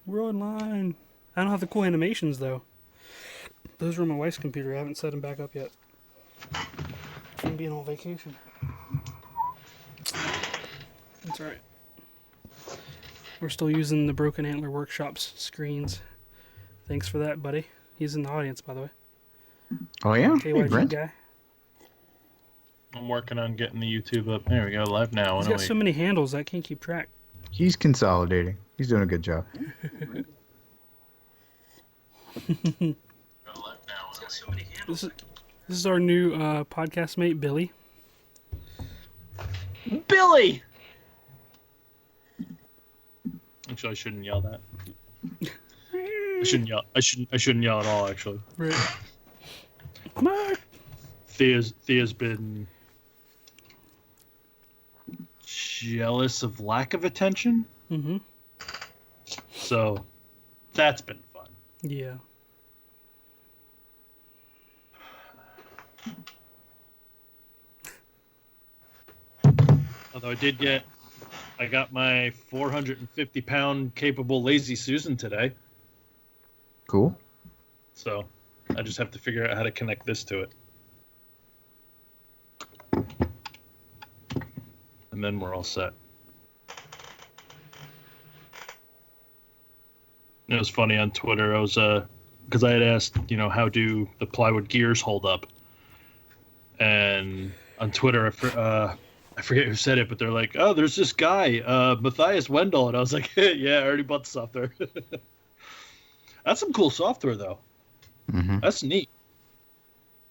We're online. I don't have the cool animations though. Those were on my wife's computer. I haven't set them back up yet. From being on vacation. That's alright. We're still using the Broken Antler Workshop's screens. Thanks for that, buddy. He's in the audience, by the way. Oh, yeah? KYG Hey, Brent. guy. I'm working on getting the YouTube up. There we go, live now. He's got so many handles I can't keep track. He's consolidating. He's doing a good job. This is our new podcast mate, Billy. Billy! Actually, I shouldn't yell that. I shouldn't yell. I shouldn't yell at all. Actually, Right. Mark. Thea's been jealous of lack of attention. Mm-hmm. So that's been fun. Yeah. Although I got my 450-pound capable lazy Susan today. Cool. So I just have to figure out how to connect this to it. And then we're all set. It was funny on Twitter. I was because I had asked, how do the plywood gears hold up? And on Twitter, I forget who said it, but they're like, "Oh, there's this guy, Matthias Wendell," and I was like, "Yeah, I already bought the software." That's some cool software, though. Mm-hmm. That's neat.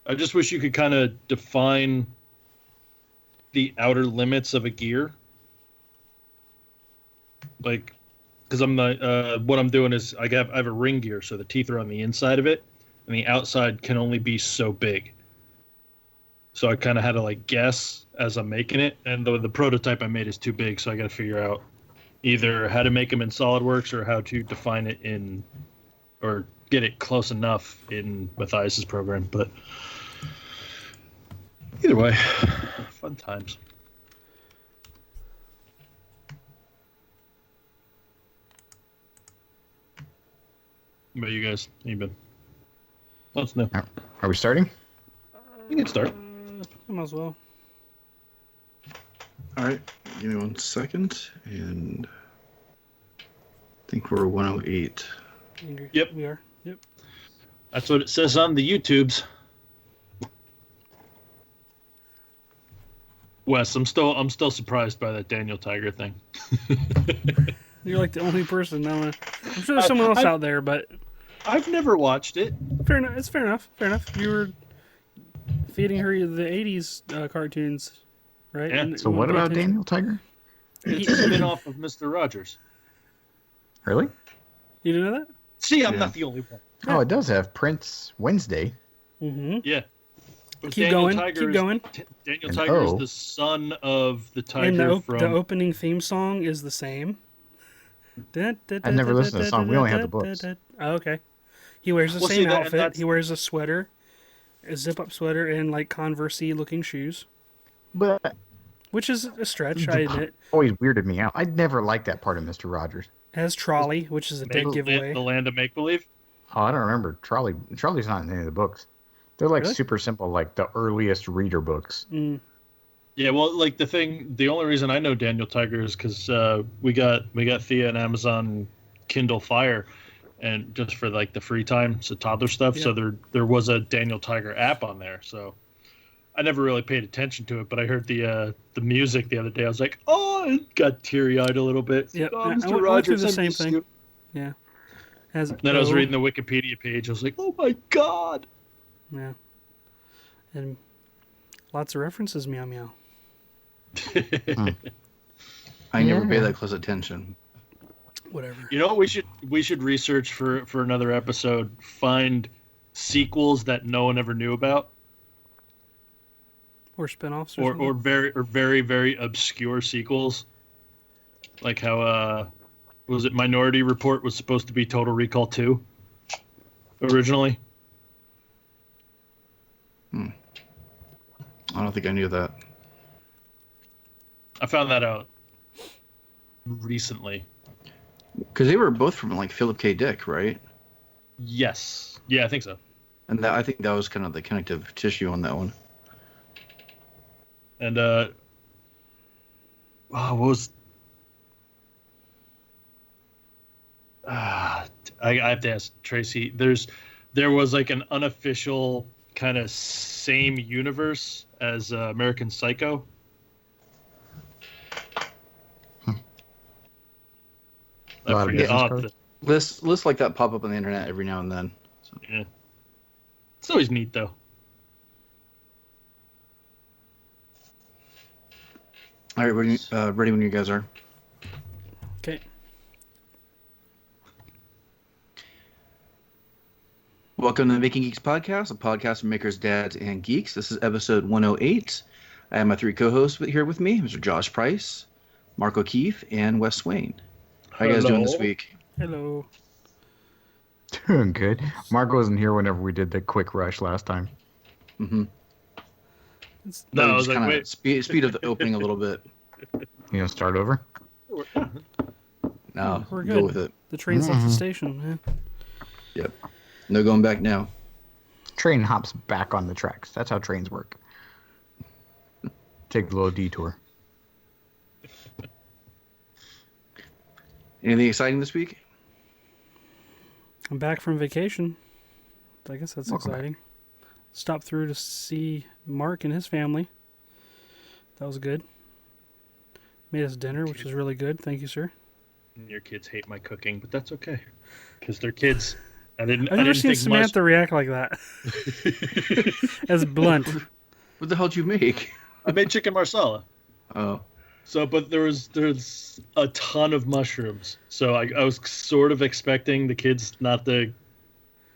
I just wish you could kind of define the outer limits of a gear, like, because what I'm doing is I have a ring gear, so the teeth are on the inside of it, and the outside can only be so big. So I kind of had to guess as I'm making it, and the prototype I made is too big, so I got to figure out either how to make them in SolidWorks or how to define it or get it close enough in Matthias's program. But either way, fun times. How about you guys? How you been? What's new? Are we starting? You can start. I might as well. All right, give me 1 second, and I think we're 108. Yep. We are. Yep. That's what it says on the YouTubes. Wes, I'm still surprised by that Daniel Tiger thing. You're like the only person. I'm sure there's someone else out there, but I've never watched it. fair enough. It's fair enough. Fair enough. You were feeding her the '80s cartoons, right? Yeah. And So what about Daniel Tiger? It's a spin-off of Mr. Rogers. Really? You didn't know that? See, I'm Yeah. not the only one. Oh, it does have Prince Wednesday. Mm-hmm. Yeah. But Keep Daniel going. Tiger Keep is- going. Daniel And Tiger is O. the son of the And tiger the from... opening theme song is the same. I've never listened to the song. We only have the books. Oh, okay. He wears the Well, see, same that- and outfit. that's- He wears a sweater, a zip-up sweater, and Converse-y looking shoes, But which is a stretch, I admit. always weirded me out. I never liked that part of Mr. Rogers. Has Trolley, which is a dead giveaway. The Land of Make-Believe? Oh, I don't remember. Trolley's not in any of the books. They're Really? super simple, like the earliest reader books. Mm. Yeah, well, the only reason I know Daniel Tiger is because we got Thea an Amazon Kindle Fire, and just for the free time, so toddler stuff. Yeah. So there was a Daniel Tiger app on there. So I never really paid attention to it, but I heard the music the other day. I was like, oh, I got teary eyed a little bit. Yeah, Oh, I Mr. went through Rogers, the I same miss thing. you. Yeah. Has Then I was O. reading the Wikipedia page. I was like, oh my god. Yeah. And lots of references, meow meow. I never pay Yeah. that close attention. Whatever. You know what we should research for another episode? Find sequels that no one ever knew about, Or spinoffs or very very obscure sequels, like how was it Minority Report was supposed to be Total Recall 2 originally. I don't think I knew that. I found that out recently. Because they were both from like Philip K. Dick, right? Yes. Yeah, I think so. And that, I think that was kind of the connective tissue on that one. And what was? I have to ask Tracy. There was like an unofficial kind of same universe as American Psycho. A lot of forget- business oh, cards? Lists like that pop up on the internet every now and then. So. yeah. It's always neat though. All right, ready when you guys are. Okay. Welcome to the Making Geeks podcast, a podcast for makers, dads, and geeks. This is episode 108. I have my three co-hosts here with me, Mr. Josh Price, Mark O'Keefe, and Wes Swain. How you guys doing this week? Hello. Doing good. Mark wasn't here whenever we did the quick rush last time. Mm-hmm. No, I was just like, kind wait. of speed of the opening a little bit. You know, start over? No, We're go good. with it. The train's left the station, man. Yep. No going back now. Train hops back on the tracks. That's how trains work. Take a little detour. Anything exciting this week? I'm back from vacation. I guess that's Welcome exciting. Stopped through to see Mark and his family. That was good. Made us dinner, which was really good. Thank you, sir. Your kids hate my cooking, but that's okay, because they're kids. I I've didn't never seen think Samantha react like that. As blunt. What the hell did you make? I made chicken marsala. Oh, So, but there's a ton of mushrooms. So I was sort of expecting the kids not to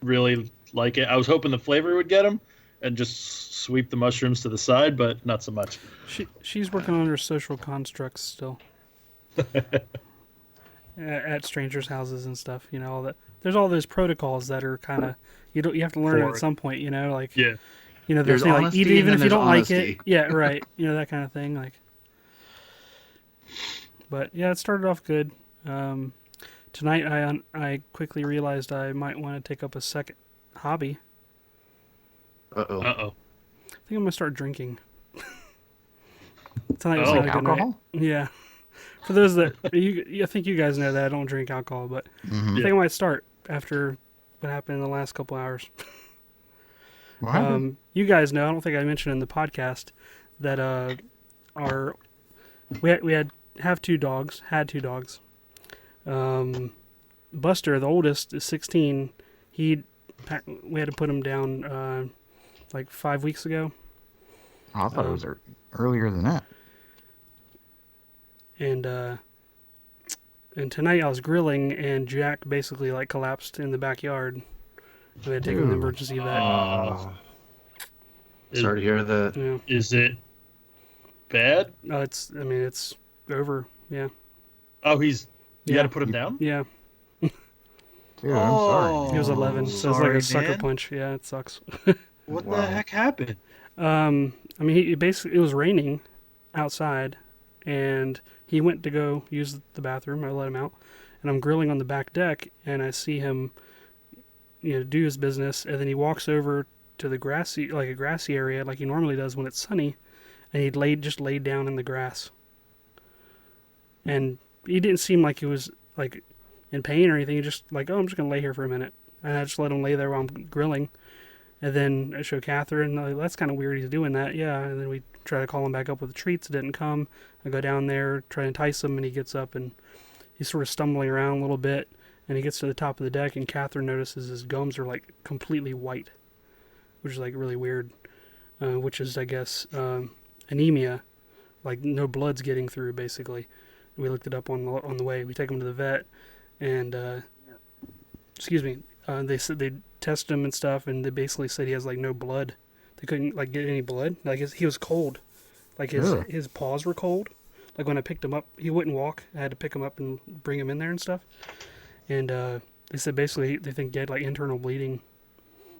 really like it. I was hoping the flavor would get them and just sweep the mushrooms to the side, but not so much. She's working on her social constructs still. At strangers' houses and stuff, you know, all that. There's all those protocols that are kind of you have to learn at some point, you know, like Yeah. you know, There's they're saying like honesty eat it and even then if you there's don't like honesty. it. Yeah, right. You know, that kind of thing. Like, but yeah, it started off good. Tonight, I quickly realized I might want to take up a second hobby. uh-oh. Uh-oh. I think I'm gonna start drinking. Tonight was Oh, not a good night. alcohol? Yeah. For those that I think you guys know that I don't drink alcohol, but I think I might start after what happened in the last couple hours. What happened? You guys know, I don't think I mentioned in the podcast that we had two dogs. Buster, the oldest, is 16. We had to put him down like 5 weeks ago. I thought it was earlier than that. And tonight I was grilling, and Jack basically like collapsed in the backyard. We had to take him to the Ooh. emergency vet. Sorry to hear that. Yeah. Is it bad? No, it's over. Yeah. Oh, you Yeah. got to put him down? Yeah. Dude, I'm sorry. He was 11, so it's like a sucker man. punch. Yeah, it sucks. What Wow. the heck happened? I mean, it was raining outside, and he went to go use the bathroom. I let him out, and I'm grilling on the back deck, and I see him, do his business, and then he walks over to the grassy area like he normally does when it's sunny, and he just laid down in the grass, and he didn't seem like he was like in pain or anything. He just like, oh, I'm just gonna lay here for a minute, and I just let him lay there while I'm grilling. And then I show Catherine, like, that's kind of weird he's doing that. Yeah, and then we try to call him back up with the treats. It didn't come. I go down there, try to entice him, and he gets up, and he's sort of stumbling around a little bit, and he gets to the top of the deck, and Catherine notices his gums are, like, completely white, which is, like, really weird, which is, I guess, anemia, like, no blood's getting through, basically. We looked it up on the way. We take him to the vet, and, they said they tested him and stuff, and they basically said he has like no blood. They couldn't like get any blood. Like he was cold, like his paws were cold. Like when I picked him up, he wouldn't walk. I had to pick him up and bring him in there and stuff. And they said basically they think he had like internal bleeding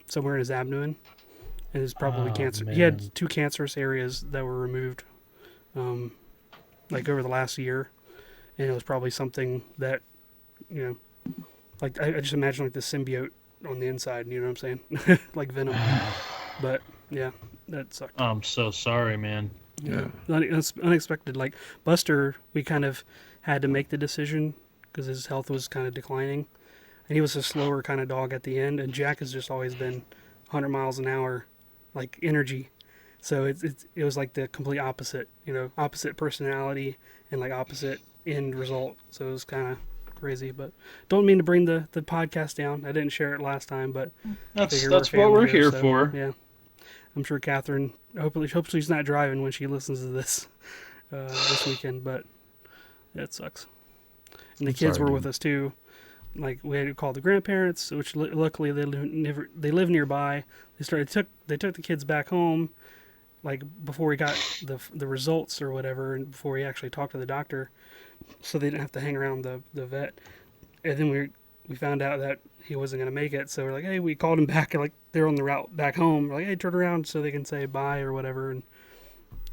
somewhere in his abdomen, and it's probably cancer. Man. He had 2 cancerous areas that were removed, like over the last year, and it was probably something that you know, like I just imagine like the symbiote on the inside. You know what I'm saying? Like Venom. But yeah, that sucked. I'm so sorry, man. Yeah, it's unexpected. Like Buster, we kind of had to make the decision because his health was kind of declining, and he was a slower kind of dog at the end. And Jack has just always been 100 miles an hour, like energy. So it was like the complete opposite, you know, opposite personality and like opposite end result. So it was kind of crazy. But don't mean to bring the podcast down. I didn't share it last time, but That's figure what family we're here, here so, for. Yeah. I'm sure Catherine, hopefully she's not driving when she listens to this this weekend, but yeah, it sucks. And the kids were with us too. Like we had to call the grandparents, which luckily they live nearby. They took the kids back home, like before we got the results or whatever, and before we actually talked to the doctor, so they didn't have to hang around the vet. And then we found out that he wasn't going to make it, so we're like, hey, we called him back, and like they're on the route back home. We're like, hey, turn around so they can say bye or whatever, and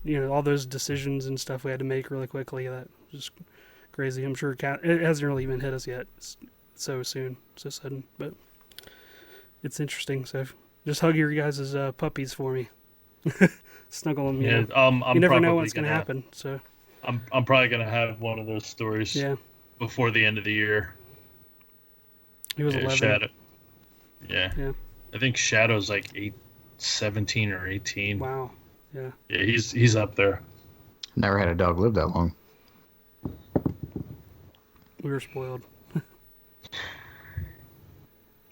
you know, all those decisions and stuff we had to make really quickly. That was just crazy. I'm sure it hasn't really even hit us yet. It's so soon, so sudden, but it's interesting. So just hug your guys' puppies for me. Snuggle them. Yeah, You know? I'm You never know probably what's going to happen. So I'm probably gonna have one of those stories. Yeah. Before the end of the year. He was 11. Shadow. Yeah. Yeah. I think Shadow's like 17 or 18. Wow. Yeah. Yeah, he's up there. Never had a dog live that long. We were spoiled.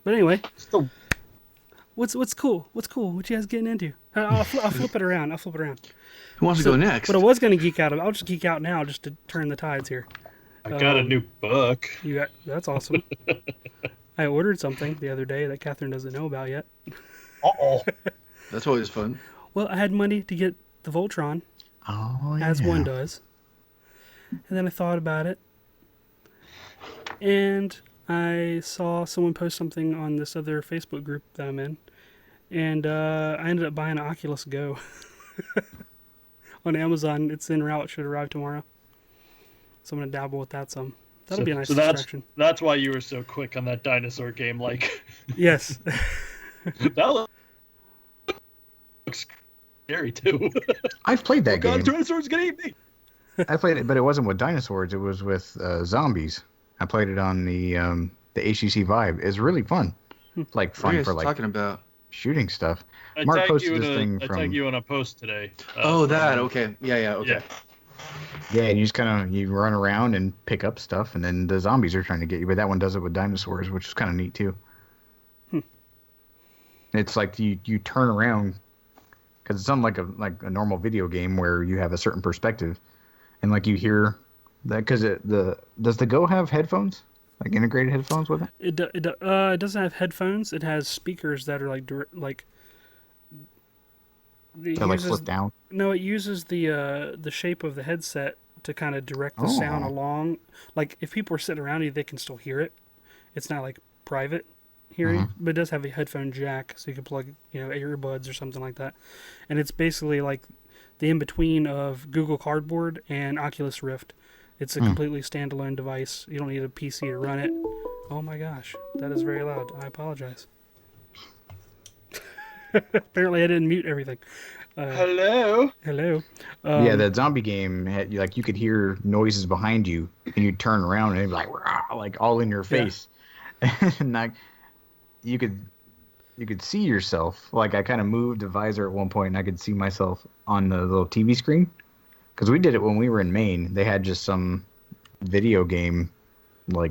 But anyway, what's cool? What's cool? What you guys getting into? I'll flip it around. Who wants to go next? What I was going to geek out about, I'll just geek out now just to turn the tides here. I got a new book. That's awesome. I ordered something the other day that Catherine doesn't know about yet. Uh-oh. That's always fun. Well, I had money to get the Voltron, as one does. And then I thought about it. And I saw someone post something on this other Facebook group that I'm in. And I ended up buying an Oculus Go on Amazon. It's en route. It should arrive tomorrow. So I'm going to dabble with that some. That'll be a nice distraction. That's why you were so quick on that dinosaur game. Like, Yes. that looks scary too. I've played that game. Dinosaurs gonna eat me. I played it, but it wasn't with dinosaurs. It was with zombies. I played it on the HTC Vive. It's really fun. Like What are fun you for guys like talking about? shooting stuff. I Mark tagged posted you this thing I from. tagged you on a post today. Oh, that. Okay. Yeah. Okay. Yeah. Yeah, and you just you run around and pick up stuff, and then the zombies are trying to get you. But that one does it with dinosaurs, which is kind of neat too. It's like you turn around because it's unlike a normal video game where you have a certain perspective, and like you hear that because does the Go have headphones, like integrated headphones with it? It doesn't have headphones. It has speakers that are like That like flip down. No, it uses the shape of the headset to kind of direct the sound along. Like if people are sitting around you, they can still hear it. It's not like private hearing, but it does have a headphone jack, so you can plug earbuds or something like that. And it's basically like the in between of Google Cardboard and Oculus Rift. It's a completely standalone device. You don't need a PC to run it. Oh my gosh, that is very loud. I apologize. Apparently, I didn't mute everything. Hello. Yeah, that zombie game had you could hear noises behind you, and you'd turn around and it'd be like all in your face, and like you could see yourself. Like I kind of moved the visor at one point, and I could see myself on the little TV screen. Because we did it when we were in Maine. They had just some video game, or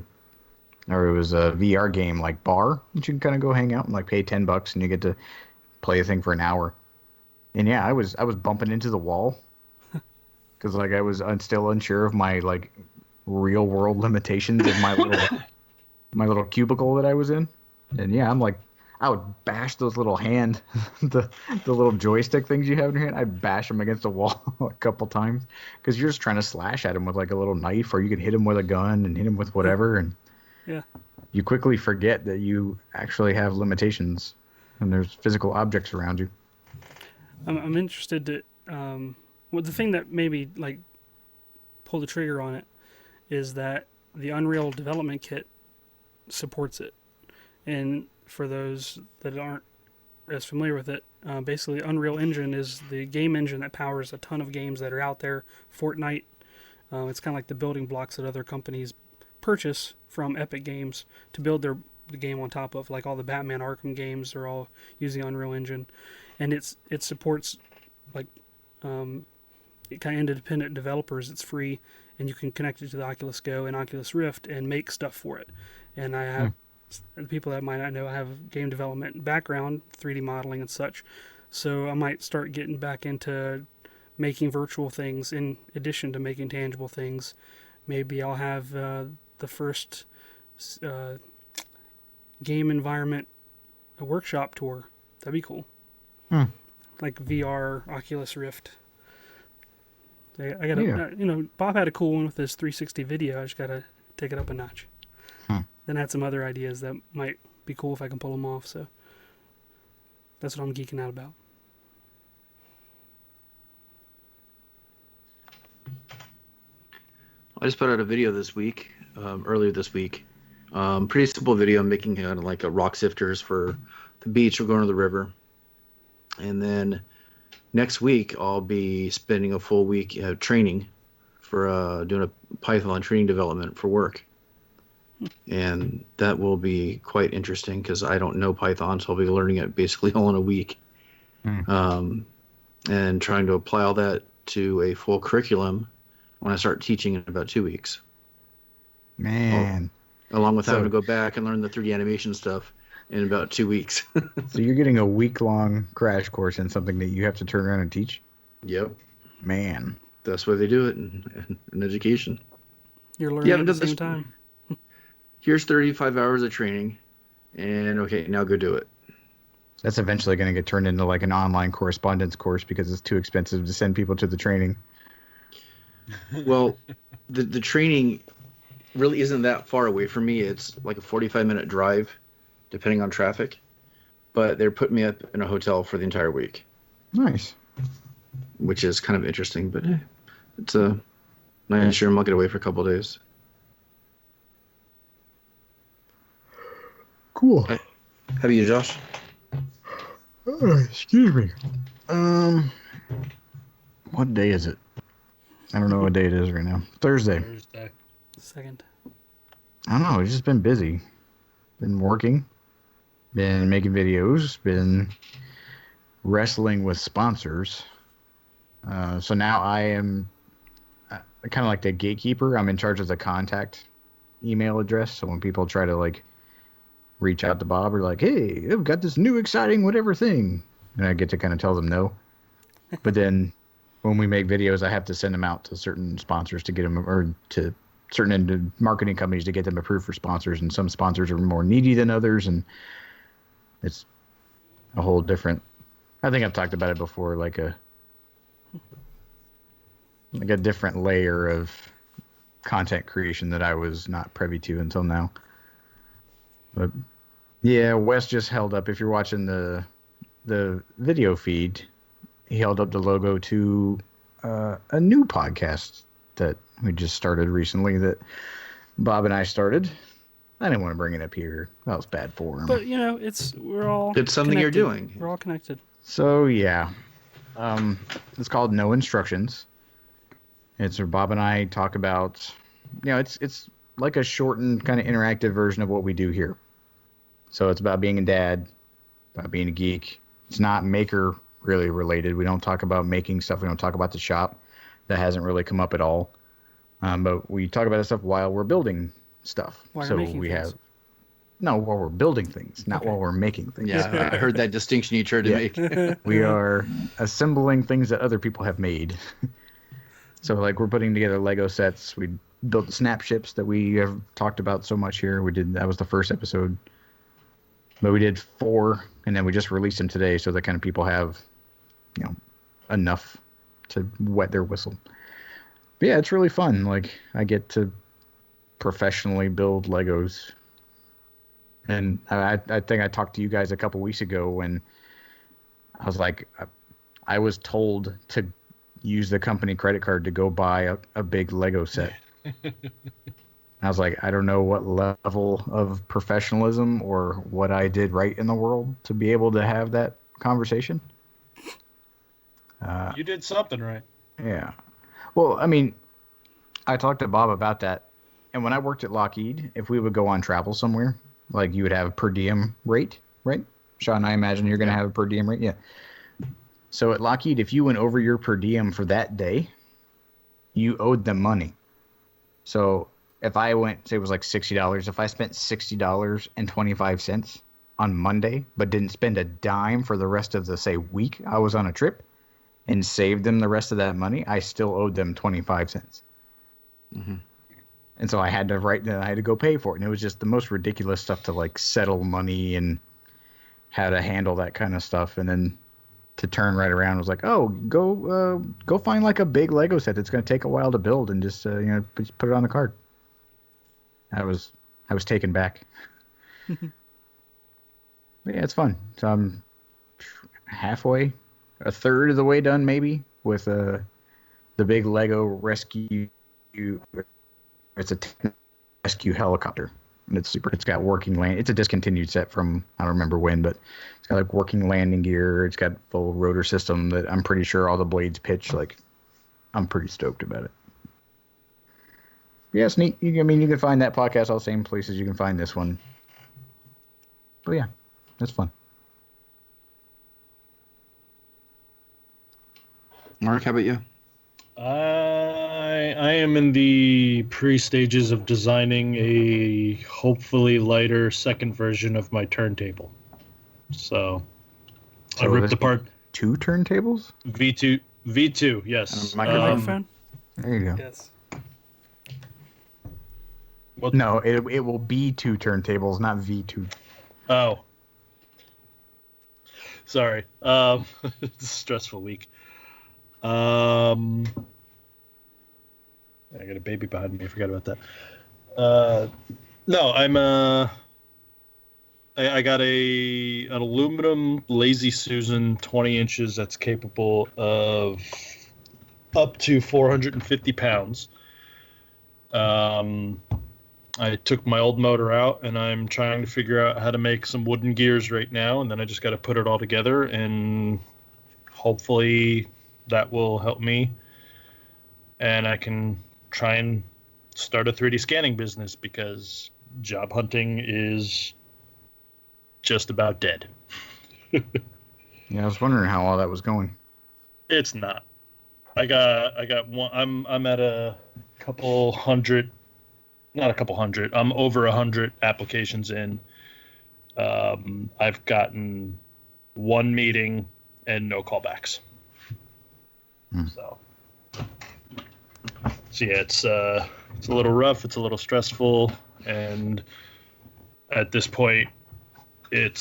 it was a VR game like bar that you can kind of go hang out and like pay $10 and you get to play a thing for an hour. And yeah, I was bumping into the wall because like I was still unsure of my like real world limitations of my little cubicle that I was in. And yeah, I'm like, I would bash those little the little joystick things you have in your hand. I'd bash them against the wall a couple times because you're just trying to slash at them with like a little knife, or you can hit them with a gun and hit them with whatever. And you quickly forget that you actually have limitations and there's physical objects around you. I'm interested to. Well, the thing that maybe like pull the trigger on it is that the Unreal Development Kit supports it. And for those that aren't as familiar with it, basically Unreal Engine is the game engine that powers a ton of games that are out there. Fortnite, it's kind of like the building blocks that other companies purchase from Epic Games to build the game on top of. Like all the Batman Arkham games are all using Unreal Engine, and it supports like kind of independent developers. It's free, and you can connect it to the Oculus Go and Oculus Rift and make stuff for it. And I have people that might not know, I have game development background, 3D modeling and such, so I might start getting back into making virtual things in addition to making tangible things. Maybe I'll have the first game environment a workshop tour. That'd be cool. Like VR Oculus Rift. I gotta, Bob had a cool one with his 360 video. I just gotta take it up a notch. Then I had some other ideas that might be cool if I can pull them off. So that's what I'm geeking out about. I just put out a video this week, earlier this week. Pretty simple video making kind of like a rock sifters for the beach or going to the river. And then next week, I'll be spending a full week training for doing a Python training development for work. And that will be quite interesting because I don't know Python, so I'll be learning it basically all in a week. And trying to apply all that to a full curriculum when I start teaching in about 2 weeks. Man. Along with having to go back and learn the 3D animation stuff in about 2 weeks. So you're getting a week-long crash course in something that you have to turn around and teach? Yep. Man. That's why they do it in education. You're learning at the same time. Here's 35 hours of training, and okay, now go do it. That's eventually going to get turned into like an online correspondence course because it's too expensive to send people to the training. Well, the training really isn't that far away from me. It's like a 45-minute drive, depending on traffic. But they're putting me up in a hotel for the entire week. Nice. Which is kind of interesting, but it's a nice sure I'll get away for a couple of days. Cool. How about you, Josh? Excuse me. What day is it? I don't know what day it is right now. Thursday. Second. I don't know. It's just been busy. Been working. Been making videos. Been wrestling with sponsors. So now I am kind of like the gatekeeper. I'm in charge of the contact email address. So when people try to like reach out to Bob or like, hey, I've got this new exciting whatever thing, and I get to kind of tell them no. But then when we make videos, I have to send them out to certain sponsors to get them, or to certain marketing companies to get them approved for sponsors. And some sponsors are more needy than others, and it's a whole different. I think I've talked about it before, like a different layer of content creation that I was not privy to until now. But yeah, Wes just held up. If you're watching the video feed, he held up the logo to a new podcast that we just started recently that Bob and I started. I didn't want to bring it up here. That was bad for him. But we're all it's something connected. You're doing. We're all connected. So yeah, it's called No Instructions. It's where Bob and I talk about, it's like a shortened kind of interactive version of what we do here. So it's about being a dad, about being a geek. It's not maker really related. We don't talk about making stuff. We don't talk about the shop. That hasn't really come up at all. But we talk about that stuff while we're building stuff. While we're building things, not while we're making things. Yeah, I heard that distinction you tried to make. We are assembling things that other people have made. So like we're putting together Lego sets. We built the snap ships that we have talked about so much here. That was the first episode. But we did 4, and then we just released them today so that kind of people have, enough to wet their whistle. But yeah, it's really fun. Like, I get to professionally build Legos. And I think I talked to you guys a couple weeks ago when I was like, I was told to use the company credit card to go buy a big Lego set. I was like, I don't know what level of professionalism or what I did right in the world to be able to have that conversation. You did something right. Yeah. Well, I mean, I talked to Bob about that. And when I worked at Lockheed, if we would go on travel somewhere, like you would have a per diem rate, right? Sean, I imagine you're going to have a per diem rate. Yeah. So at Lockheed, if you went over your per diem for that day, you owed them money. So if I went, say it was like $60, if I spent $60.25 on Monday, but didn't spend a dime for the rest of the, say, week I was on a trip and saved them the rest of that money, I still owed them 25 cents. Mm-hmm. And so I had to go pay for it. And it was just the most ridiculous stuff to like settle money and how to handle that kind of stuff. And then to turn right around was like, oh, go find like a big Lego set that's going to take a while to build and just just put it on the card. I was taken back. But yeah, it's fun. So I'm halfway, a third of the way done maybe with the big Lego rescue. It's a rescue helicopter. And it's super. It's got working land. It's a discontinued set from I don't remember when, but it's got like working landing gear. It's got full rotor system that I'm pretty sure all the blades pitch. Like, I'm pretty stoked about it. Yeah, it's neat. You can find that podcast all the same places you can find this one. But yeah, that's fun. Mark, how about you? I am in the pre-stages of designing a hopefully lighter second version of my turntable. So I ripped apart 2 turntables? V2, yes. Microphone? There you go. Yes. What? No, it will be 2 turntables, not V2. Oh. Sorry. It's a stressful week. I got a baby behind me. I forgot about that. No, I got an aluminum Lazy Susan 20 inches that's capable of up to 450 pounds. I took my old motor out, and I'm trying to figure out how to make some wooden gears right now, and then I just got to put it all together, and hopefully that will help me, and I can try and start a 3D scanning business because job hunting is just about dead. Yeah, I was wondering how all that was going. It's not. I got one. I'm at a couple hundred, not a couple hundred. I'm over 100 applications in. I've gotten one meeting and no callbacks. So yeah, it's a little rough. It's a little stressful, and at this point, I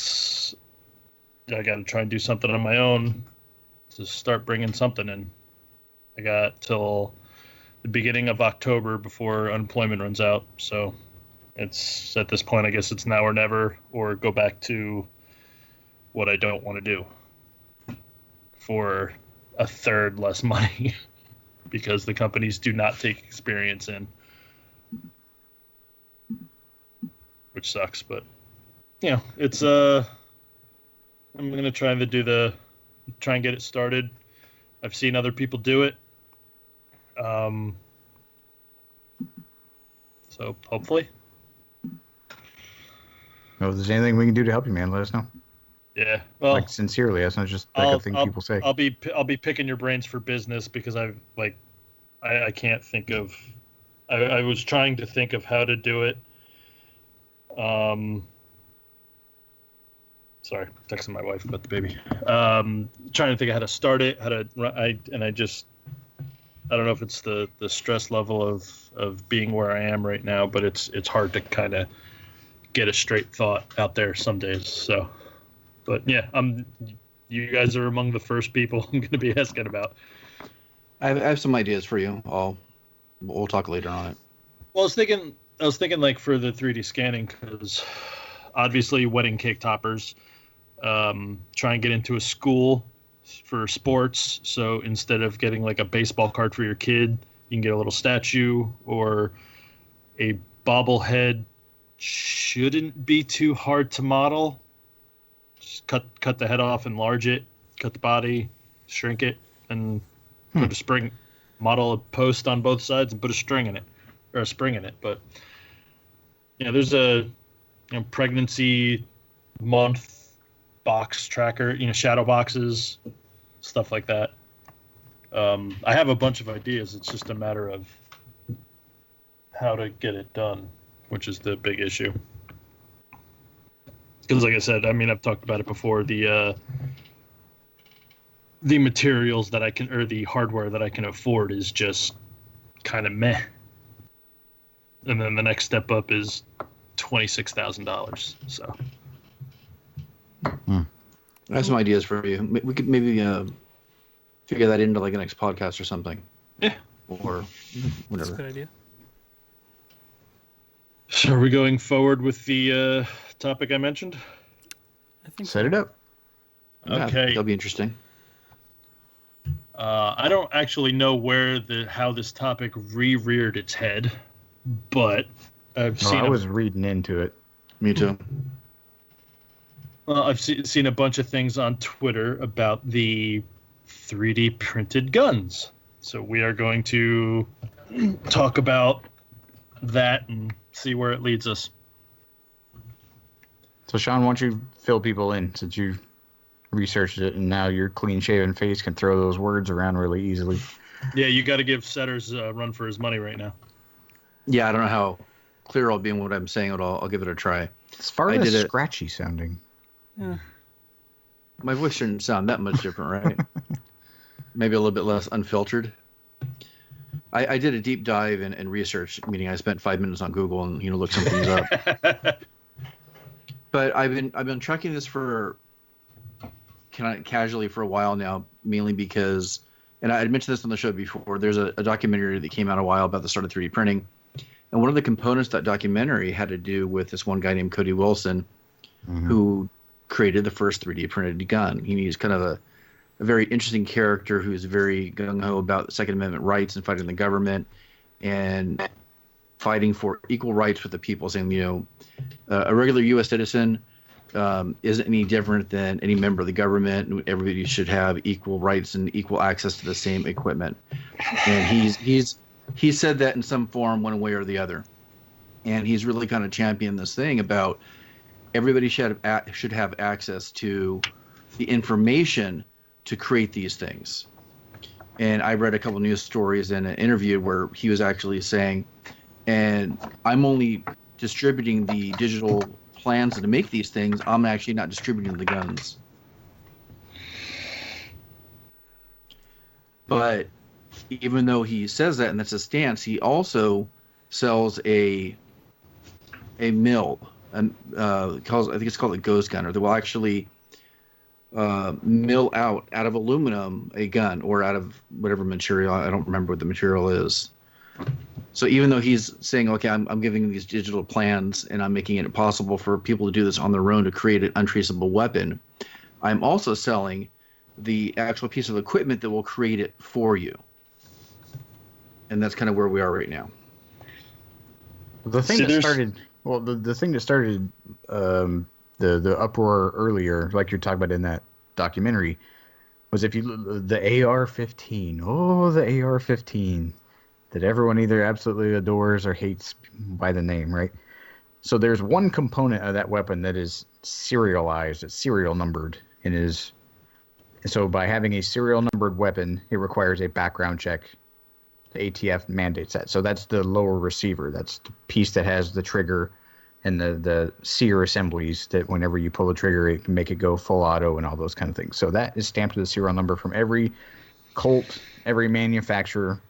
got to try and do something on my own to start bringing something in. I got till the beginning of October before unemployment runs out. So it's at this point, I guess it's now or never, or go back to what I don't want to do for a third less money because the companies do not take experience in, which sucks. But it's I'm gonna try and get it started. I've seen other people do it. So hopefully. Well, if there's anything we can do to help you, man, let us know. Yeah, well, like sincerely, that's not just like a thing people say. I'll be picking your brains for business because I can't think of. I was trying to think of how to do it. Sorry, texting my wife about the baby. Trying to think of how to start it, how to run. I don't know if it's the stress level of being where I am right now, but it's hard to kind of get a straight thought out there some days. So, but yeah, you guys are among the first people I'm going to be asking about. I have some ideas for you. We'll talk later on it. Well, I was thinking like for the 3D scanning, because obviously wedding cake toppers, try and get into a school for sports. So instead of getting like a baseball card for your kid, you can get a little statue or a bobblehead shouldn't be too hard to model. Just cut the head off, enlarge it, cut the body, shrink it, and put a spring. Model a post on both sides and put a string in it, or a spring in it. But there's a pregnancy month box tracker, shadow boxes, stuff like that. I have a bunch of ideas. It's just a matter of how to get it done, which is the big issue. Because, like I said, I've talked about it before. The materials that I can, or the hardware that I can afford, is just kind of meh. And then the next step up is $26,000. So, I have some ideas for you. We could maybe figure that into like the next podcast or something. Yeah. Or whatever. That's a good idea. So are we going forward with the topic I mentioned? I think Set it up. Okay. Yeah, that'll be interesting. I don't actually know how this topic reared its head, but I was reading into it. Me too. Well, I've seen a bunch of things on Twitter about the 3D printed guns. So we are going to talk about that and see where it leads us. So, Sean, why don't you fill people in, since you researched it and now your clean-shaven face can throw those words around really easily. Yeah, you got to give Setters a run for his money right now. Yeah, I don't know how clear I'll be in what I'm saying, but I'll give it a try. As far as scratchy sounding. Yeah. My voice shouldn't sound that much different, right? Maybe a little bit less unfiltered. I did a deep dive and research, meaning I spent 5 minutes on Google and looked some things up. But I've been tracking this for kind of casually for a while now, mainly because, and I had mentioned this on the show before, there's a documentary that came out a while about the start of 3D printing. And one of the components of that documentary had to do with this one guy named Cody Wilson, who created the first 3D printed gun. He's kind of a very interesting character who's very gung-ho about Second Amendment rights and fighting the government and fighting for equal rights with the people, saying, a regular U.S. citizen isn't any different than any member of the government. Everybody should have equal rights and equal access to the same equipment. And he said that in some form, one way or the other. And he's really kind of championed this thing about everybody should have access to the information to create these things. And I read a couple news stories in an interview where he was actually saying, and I'm only distributing the digital plans to make these things. I'm actually not distributing the guns. But even though he says that, and that's his stance, he also sells a mill, and I think it's called a ghost gunner, that will actually mill out of aluminum a gun, or out of whatever material. I don't remember what the material is. So even though he's saying, okay, I'm giving these digital plans and I'm making it possible for people to do this on their own to create an untraceable weapon, I'm also selling the actual piece of equipment that will create it for you. And that's kind of where we are right now. The thing that started, the thing that started the uproar earlier, like you're talking about in that documentary, was the AR-15. Oh, the AR-15 that everyone either absolutely adores or hates by the name, right? So there's one component of that weapon that is serialized, it's serial numbered, and is so by having a serial numbered weapon, it requires a background check. The ATF mandates that. So that's the lower receiver. That's the piece that has the trigger and the sear assemblies that whenever you pull the trigger, it can make it go full auto and all those kind of things. So that is stamped with a serial number from every Colt, every manufacturer,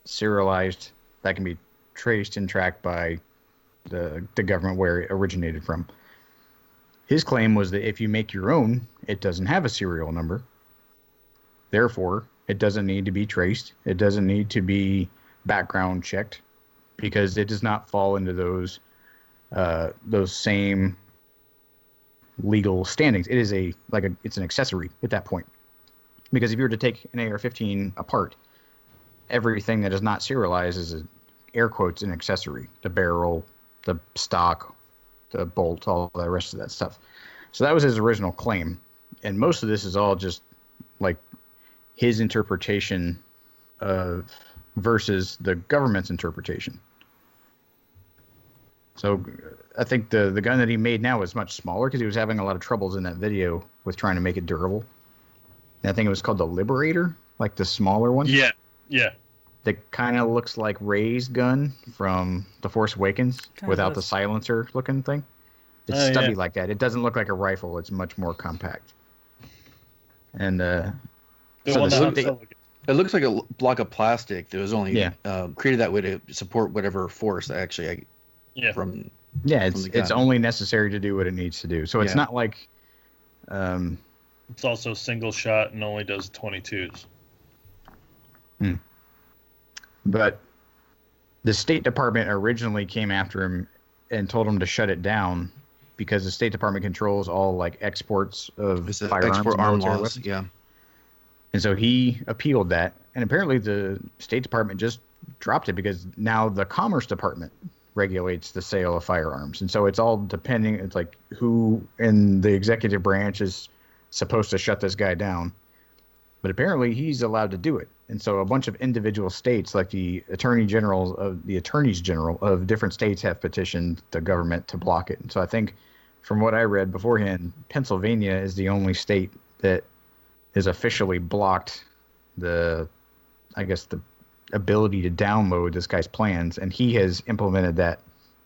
serialized, that can be traced and tracked by the government where it originated from. His claim was that if you make your own, it doesn't have a serial number. Therefore, it doesn't need to be traced. It doesn't need to be background checked because it does not fall into those same legal standings. It is it's an accessory at that point. Because if you were to take an AR-15 apart, everything that is not serialized is air quotes an accessory. The barrel, the stock, the bolt, all the rest of that stuff. So that was his original claim. And most of this is all just like his interpretation of versus the government's interpretation. So I think the gun that he made now is much smaller because he was having a lot of troubles in that video with trying to make it durable. And I think it was called the Liberator, like the smaller one. Yeah. That kind of looks like Rey's gun from The Force Awakens without the silencer looking thing. It's stubby like that. It doesn't look like a rifle. It's much more compact. And it looks like a block of plastic that was only created that way to support whatever force actually from it's only necessary to do what it needs to do. So it's not like it's also single shot and only does 22s. But the State Department originally came after him and told him to shut it down because the State Department controls all like exports of firearms, export arm laws. Weapons. Yeah. And so he appealed that, and apparently the State Department just dropped it because now the Commerce Department regulates the sale of firearms. And so it's all depending. It's like who in the executive branch is supposed to shut this guy down. But apparently he's allowed to do it. And so a bunch of individual states, like the attorneys general of different states, have petitioned the government to block it. And so I think, from what I read beforehand, Pennsylvania is the only state that is officially blocked the ability to download this guy's plans, and he has implemented that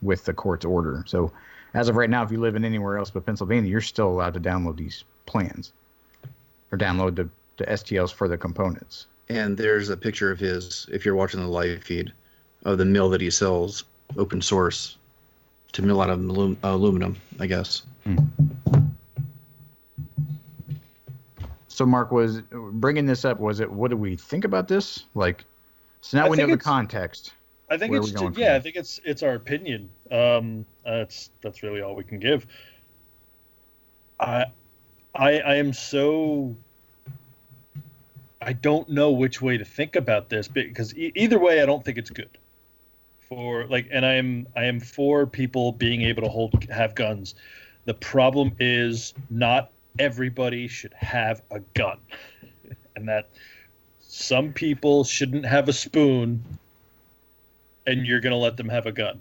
with the court's order. So as of right now, if you live in anywhere else but Pennsylvania, you're still allowed to download these plans or download the STLs for the components. And there's a picture of his, if you're watching the live feed, of the mill that he sells, open source, to mill out of aluminum, I guess. So, Mark, was bringing this up, was it, what do we think about this? Like, so now we know the context. I think I think it's our opinion. That's really all we can give. I am so... I don't know which way to think about this because either way, I don't think it's good. And I am for people being able to have guns. The problem is not everybody should have a gun, and that some people shouldn't have a spoon, and you're going to let them have a gun.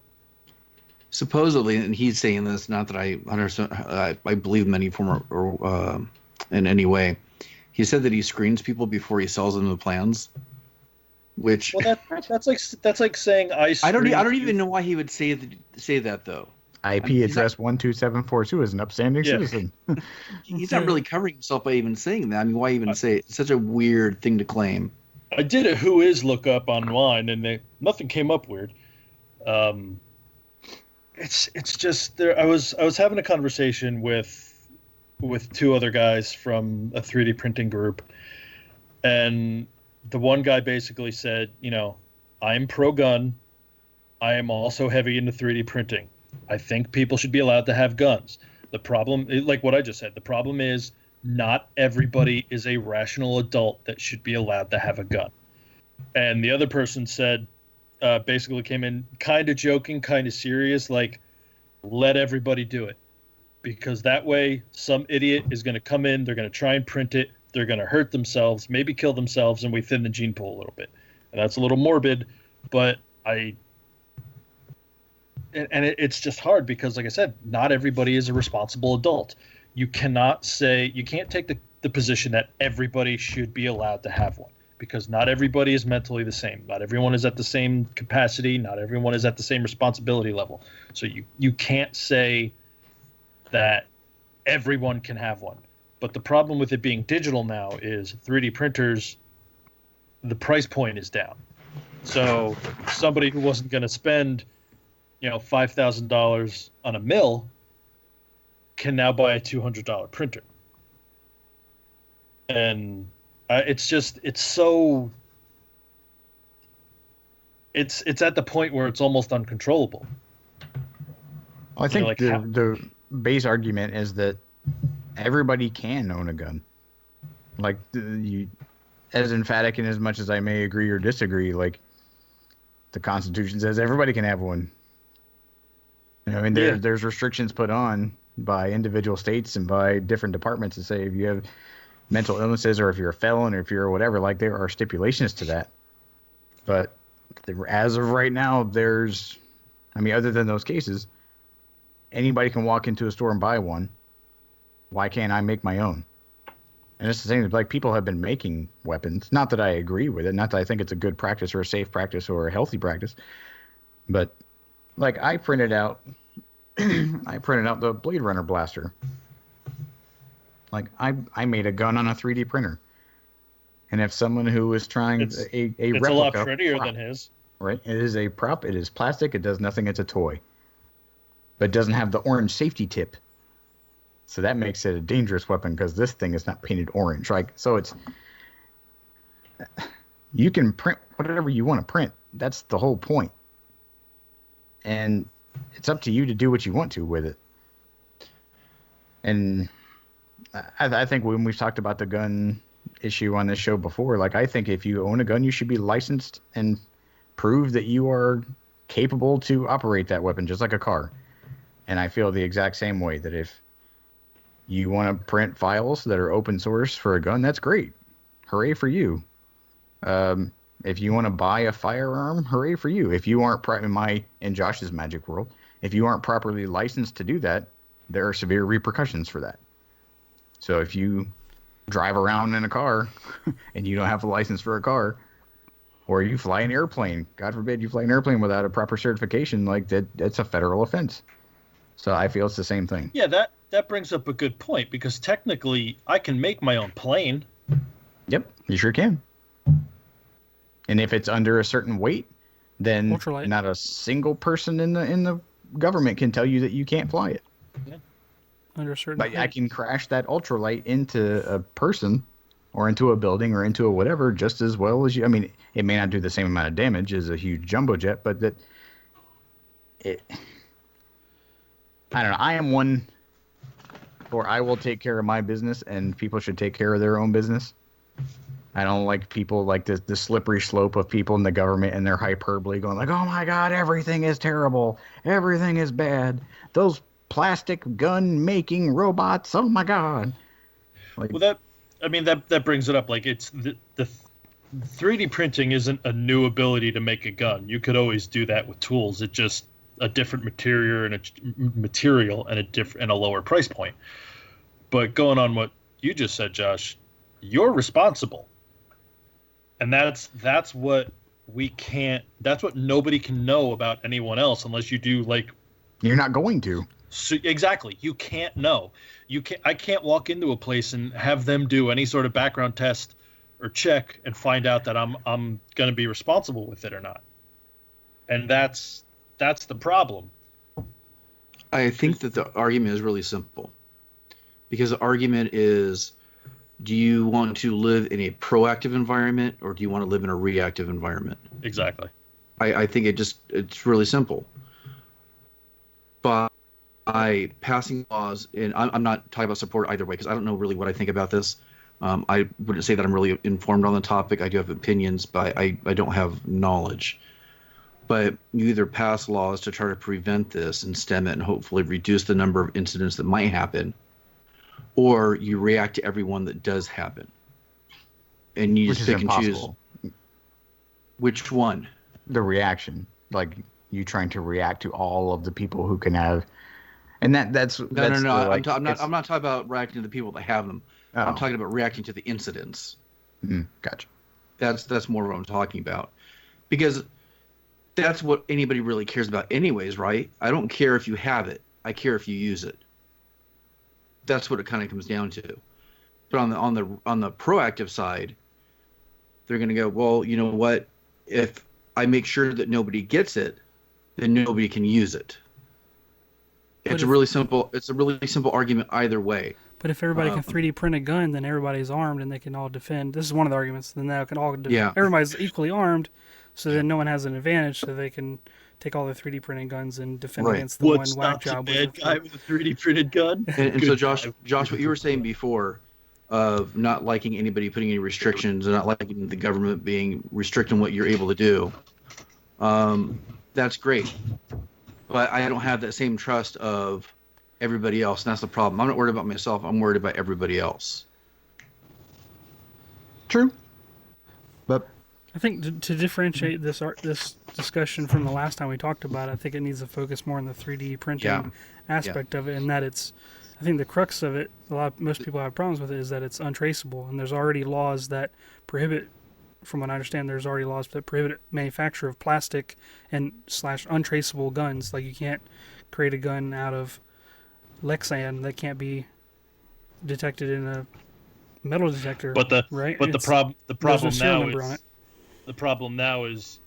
Supposedly, and he's saying this, not that I understand, I believe in any form or in any way. He said that he screens people before he sells them the plans, which that's like saying I don't even know why he would say that though. IP address 12742 is an upstanding citizen. He's not really covering himself by even saying that. I mean, why even say it? It's such a weird thing to claim. I did a who is look up online, and nothing came up weird. It's just there. I was having a conversation with two other guys from a 3D printing group, and the one guy basically said, I'm pro-gun. I am also heavy into 3D printing. I think people should be allowed to have guns. The problem, like what I just said, the problem is not everybody is a rational adult that should be allowed to have a gun. And the other person said, basically came in kind of joking, kind of serious, like, let everybody do it. Because that way some idiot is going to come in, they're going to try and print it, they're going to hurt themselves, maybe kill themselves, and we thin the gene pool a little bit. And that's a little morbid, but it's just hard because, like I said, not everybody is a responsible adult. You can't take the position that everybody should be allowed to have one, because not everybody is mentally the same. Not everyone is at the same capacity. Not everyone is at the same responsibility level. So you can't say that everyone can have one. But the problem with it being digital now is 3D printers, the price point is down. So somebody who wasn't going to spend, $5,000 on a mill can now buy a $200 printer. And it's at the point where it's almost uncontrollable. I think the base argument is that everybody can own a gun. Like, as emphatic and as much as I may agree or disagree, like, the Constitution says everybody can have one. I mean, Yeah. there's restrictions put on by individual states and by different departments to say if you have mental illnesses or if you're a felon or if you're whatever, like there are stipulations to that. But as of right now, other than those cases, anybody can walk into a store and buy one. Why can't I make my own? And it's the same, like people have been making weapons. Not that I agree with it, not that I think it's a good practice or a safe practice or a healthy practice, but like I printed out the Blade Runner blaster. Like I made a gun on a 3D printer. And if someone who was trying a it's replica, a lot prettier than his. right? It is a prop. It is plastic. It does nothing. It's a toy, but it doesn't have the orange safety tip. So that makes it a dangerous weapon because this thing is not painted orange. Like so, you can print whatever you want to print. That's the whole point, and it's up to you to do what you want to with it. And I think when we've talked about the gun issue on this show before, like I think if you own a gun, you should be licensed and prove that you are capable to operate that weapon, just like a car. And I feel the exact same way that if you want to print files that are open source for a gun, that's great. Hooray for you. If you want to buy a firearm, hooray for you. If you aren't in Josh's magic world, if you aren't properly licensed to do that, there are severe repercussions for that. So if you drive around in a car and you don't have a license for a car, or you fly an airplane, God forbid you fly an airplane without a proper certification, like that's a federal offense. So I feel it's the same thing. Yeah, that brings up a good point because technically I can make my own plane. Yep, you sure can. And if it's under a certain weight, then Ultralight. Not a single person in the government can tell you that you can't fly it. Yeah. Under a certain But I height. can crash that ultralight into a person or into a building or into a whatever just as well as you. I mean, it may not do the same amount of damage as a huge jumbo jet, but I don't know. I am one, or I will take care of my business, and people should take care of their own business. I don't like people like the slippery slope of people in the government and their hyperbole going like, oh my God, everything is terrible. Everything is bad. Those plastic gun making robots. Oh my God. Like, Well, that brings it up. Like it's the 3D printing isn't a new ability to make a gun. You could always do that with tools. It's just a different material and a lower price point. But going on what you just said, Josh, you're responsible. And that's what we can't. That's what nobody can know about anyone else unless you do like. you're not going to. So, exactly, you can't know. I can't walk into a place and have them do any sort of background test or check and find out that I'm going to be responsible with it or not. And that's the problem. I think that the argument is really simple. Because the argument is, do you want to live in a proactive environment or do you want to live in a reactive environment? Exactly. I think it's really simple. By passing laws, and I'm not talking about support either way because I don't know really what I think about this. I wouldn't say that I'm really informed on the topic. I do have opinions, but I don't have knowledge. But you either pass laws to try to prevent this and stem it and hopefully reduce the number of incidents that might happen, or you react to every one that does happen. And you Which just is pick impossible. and choose which one. The reaction, like you trying to react to all of the people who can have, and that's No. like, I'm not talking about reacting to the people that have them. Oh. I'm talking about reacting to the incidents. Gotcha. That's more what I'm talking about, because that's what anybody really cares about, anyways, right? I don't care if you have it. I care if you use it. That's what it kind of comes down to. But on the proactive side, they're going to go, well, you know what? If I make sure that nobody gets it, then nobody can use it. It's a really simple argument either way. But if everybody can 3D print a gun, then everybody's armed and they can all defend. This is one of the arguments. Then they can all everybody's equally armed, so then no one has an advantage. So they can take all the 3D printing guns and defend against the one whack job. Bad guy with a 3D printed gun. And so, Josh, what you were saying before of not liking anybody putting any restrictions and not liking the government being restricting what you're able to do, that's great. but I don't have that same trust of everybody else, and that's the problem. I'm not worried about myself. I'm worried about everybody else. True. But I think to differentiate this discussion from the last time we talked about it, I think it needs to focus more on the 3D printing aspect of it, and that I think the crux of it, most people have problems with it, is that it's untraceable, and there's already laws that prohibit, from what I understand, there's already laws that prohibit manufacture of plastic and / untraceable guns. Like you can't create a gun out of Lexan that can't be detected in a metal detector. But the problem now is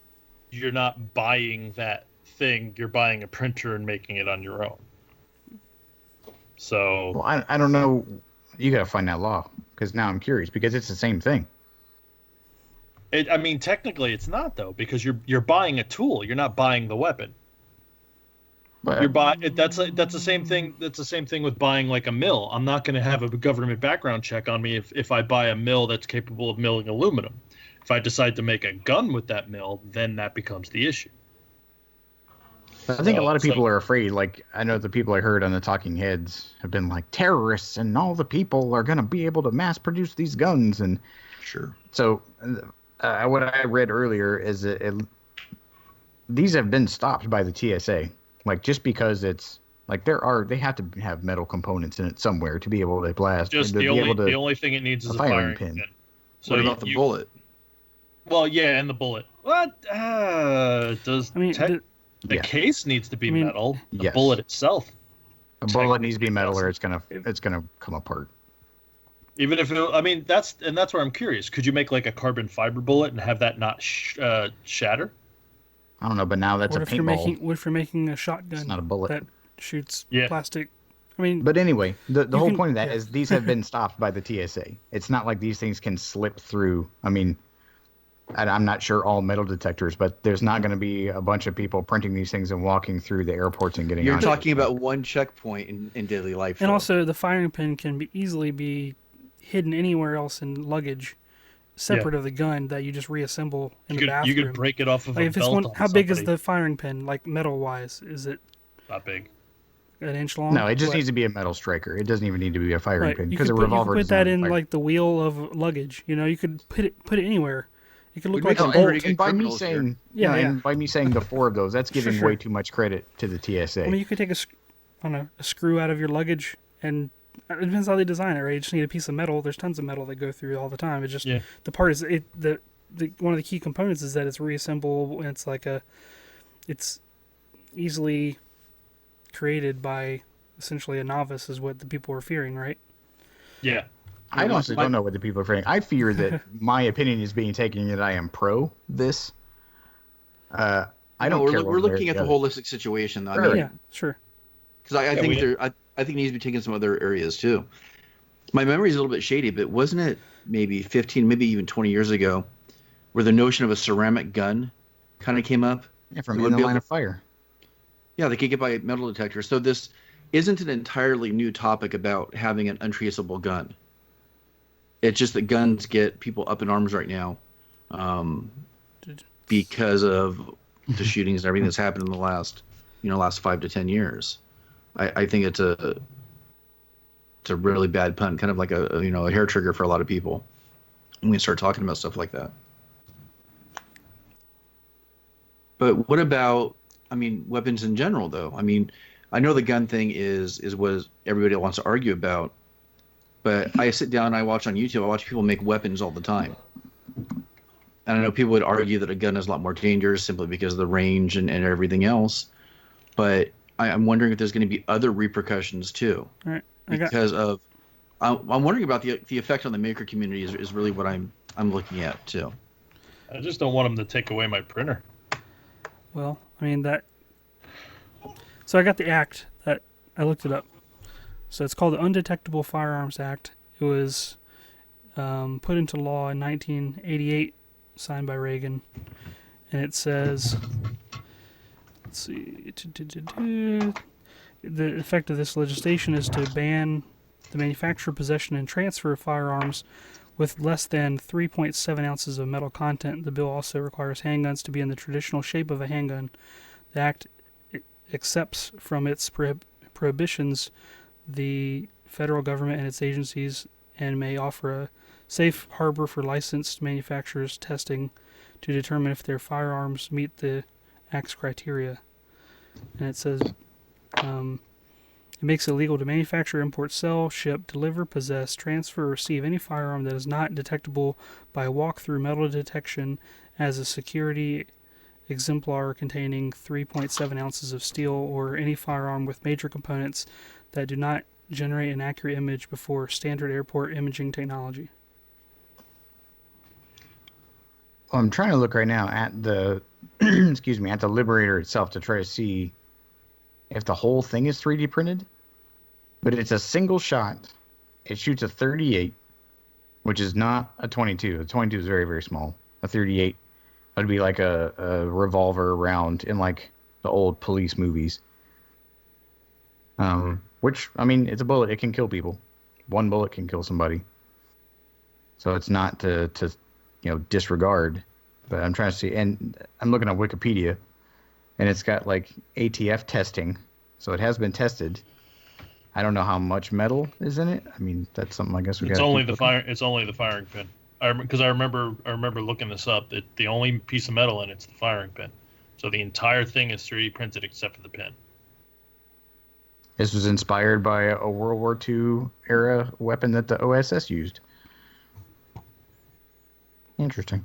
you're not buying that thing. You're buying a printer and making it on your own. So well, I don't know. You got to find that law because now I'm curious because it's the same thing. I mean, technically, it's not though because you're buying a tool. You're not buying the weapon. But You're buying that's the same thing. That's the same thing with buying like a mill. I'm not going to have a government background check on me if I buy a mill that's capable of milling aluminum. If I decide to make a gun with that mill, then that becomes the issue. I think a lot of people are afraid. Like, I know the people I heard on the Talking Heads have been like, terrorists and all the people are going to be able to mass produce these guns. And sure. So what I read earlier is that these have been stopped by the TSA. Like, just because it's like they have to have metal components in it somewhere to be able to blast. Just the only thing it needs is a firing pin. So what about the bullet? Well, yeah, and the bullet. What does the case needs to be metal? The bullet itself. The bullet needs to be metal, or it's gonna come apart. Even if that's where I'm curious. Could you make like a carbon fiber bullet and have that not shatter? I don't know, but now that's a paintball. What if you're making a shotgun? It's not a bullet that shoots plastic. But anyway, the whole point of that is these have been stopped by the TSA. It's not like these things can slip through. I mean, I'm not sure all metal detectors, but there's not going to be a bunch of people printing these things and walking through the airports and getting. You're talking about one checkpoint in daily life. And also, the firing pin can easily be hidden anywhere else in luggage, separate of the gun that you just reassemble in the bathroom. You could break it off of a belt. How big is the firing pin, like metal-wise? Is it not big? An inch long? No, it just needs to be a metal striker. It doesn't even need to be a firing pin because a revolver. You could put that in like the wheel of luggage. You know, you could put it anywhere. It could look like a bolt. And by me saying, and by me saying the 4 of those, that's giving way too much credit to the TSA. I mean, you could take a screw out of your luggage, and it depends how they design it, right? You just need a piece of metal. There's tons of metal that go through all the time. It's just the part is one of the key components is that it's reassemblable. And it's easily created by essentially a novice, is what the people are fearing, right? Yeah. I honestly don't know what the people are fearing. I fear that my opinion is being taken that I am pro this. I don't care. We're looking at the holistic situation, though. I mean, sure. Because I think it needs to be taken in some other areas too. My memory is a little bit shady, but wasn't it maybe 15, maybe even 20 years ago, where the notion of a ceramic gun kind of came up? Yeah, from In the Line of Fire. Yeah, they could get by metal detectors. So this isn't an entirely new topic about having an untraceable gun. It's just that guns get people up in arms right now because of the shootings and everything that's happened in the last 5 to 10 years. I think it's a really bad pun, kind of like a hair trigger for a lot of people when we start talking about stuff like that. But what about, weapons in general, though? I know the gun thing is what everybody wants to argue about, but I sit down and I watch on YouTube. I watch people make weapons all the time. And I know people would argue that a gun is a lot more dangerous simply because of the range and everything else. But I'm wondering if there's going to be other repercussions too. All right. I'm wondering about the effect on the maker community is really what I'm looking at too. I just don't want them to take away my printer. Well, so I got the act that I looked it up. So it's called the Undetectable Firearms Act. It was put into law in 1988, signed by Reagan, and it says, let's see, the effect of this legislation is to ban the manufacture, possession, and transfer of firearms with less than 3.7 ounces of metal content. The bill also requires handguns to be in the traditional shape of a handgun. The act accepts from its prohibitions the federal government and its agencies, and may offer a safe harbor for licensed manufacturers testing to determine if their firearms meet the Act's criteria. And it says it makes it illegal to manufacture, import, sell, ship, deliver, possess, transfer, or receive any firearm that is not detectable by walk-through metal detection as a security exemplar containing 3.7 ounces of steel, or any firearm with major components that do not generate an accurate image before standard airport imaging technology. Well, I'm trying to look right now at the excuse me, at the Liberator itself to try to see if the whole thing is 3D printed. But it's a single shot. It shoots a 38, which is not a 22. The 22 is very, very small. A 38 would be like a revolver round in like the old police movies. Which, I mean, it's a bullet. It can kill people. One bullet can kill somebody. So it's not to disregard. But I'm trying to see, and I'm looking at Wikipedia, and it's got like ATF testing. So it has been tested. I don't know how much metal is in it. I mean, that's something I guess we got. It's only the fire. It's only the firing pin. Because I remember looking this up. That the only piece of metal in it's the firing pin. So the entire thing is 3D printed except for the pin. This was inspired by a World War II era weapon that the OSS used. Interesting.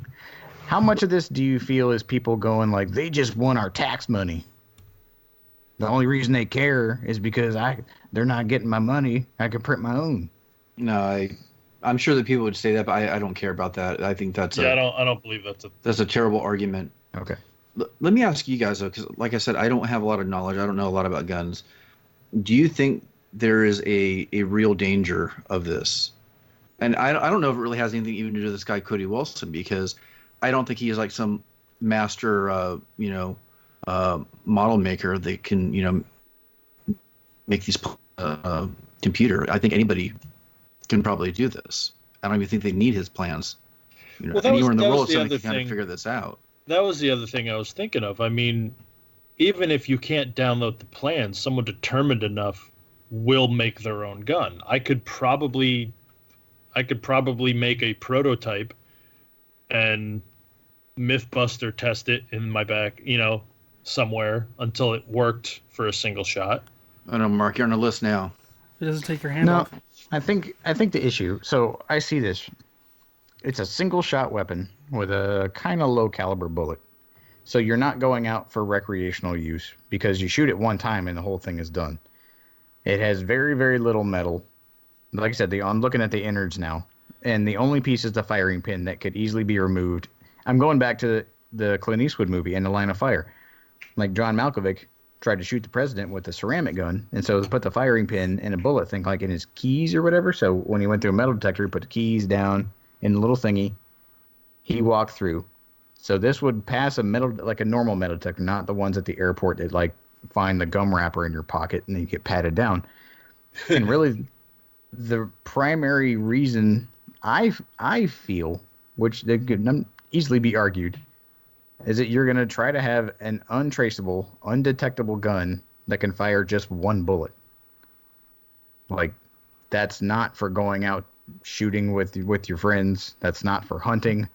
How much of this do you feel is people going like, they just want our tax money? The only reason they care is because they're not getting my money. I can print my own. No, I'm sure that people would say that, but I don't care about that. I think that's I don't believe that's a terrible argument. Okay. Let me ask you guys though, because like I said, I don't have a lot of knowledge. I don't know a lot about guns. Do you think there is a real danger of this? And I don't know if it really has anything even to do with this guy Cody Wilson, because I don't think he is like some master, model maker that can, make these computer. I think anybody can probably do this. I don't even think they need his plans. Anywhere in the world, somebody can kind of figure this out. That was the other thing I was thinking of. I mean, even if you can't download the plans, someone determined enough will make their own gun. I could probably make a prototype and Mythbuster test it in my back, somewhere until it worked for a single shot. I know, Mark, you're on the list now. It doesn't take your hand off. I think the issue. So I see this. It's a single shot weapon with a kind of low caliber bullet. So you're not going out for recreational use because you shoot it one time and the whole thing is done. It has very, very little metal. Like I said, I'm looking at the innards now, and the only piece is the firing pin that could easily be removed. I'm going back to the Clint Eastwood movie, In the Line of Fire. Like John Malkovich tried to shoot the president with a ceramic gun, and so they put the firing pin and a bullet thing like in his keys or whatever. So when he went through a metal detector, he put the keys down in the little thingy. He walked through. So this would pass a normal metal detector, not the ones at the airport that like find the gum wrapper in your pocket and then you get patted down. And really, the primary reason I feel, which they could easily be argued, is that you're going to try to have an untraceable, undetectable gun that can fire just one bullet. Like, that's not for going out shooting with your friends. That's not for hunting.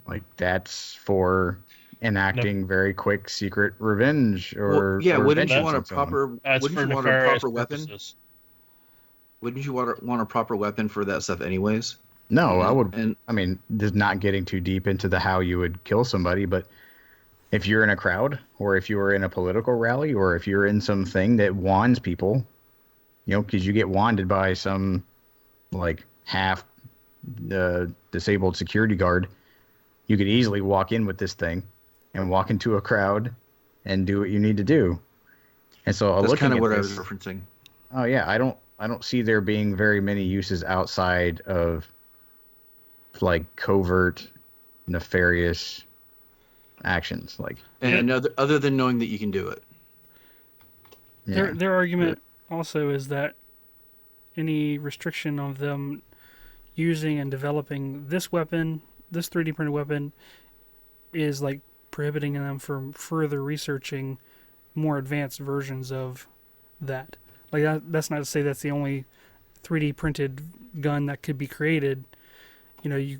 Like, that's for enacting very quick secret revenge or wouldn't you want a proper weapon? Purposes. Wouldn't you want a proper weapon for that stuff anyways? No, I would. I mean, just not getting too deep into the how you would kill somebody, but if you're in a crowd, or if you were in a political rally, or if you're in something that wands people, because you get wanded by some like half disabled security guard, you could easily walk in with this thing and walk into a crowd and do what you need to do. And so that's kind of what I was referencing. Oh yeah, I don't see there being very many uses outside of like covert, nefarious actions, and other than knowing that you can do it. Yeah. Their argument also is that any restriction of them using and developing this weapon, this 3D printed weapon, is like prohibiting them from further researching more advanced versions of that. Like that's not to say that's the only 3D printed gun that could be created. For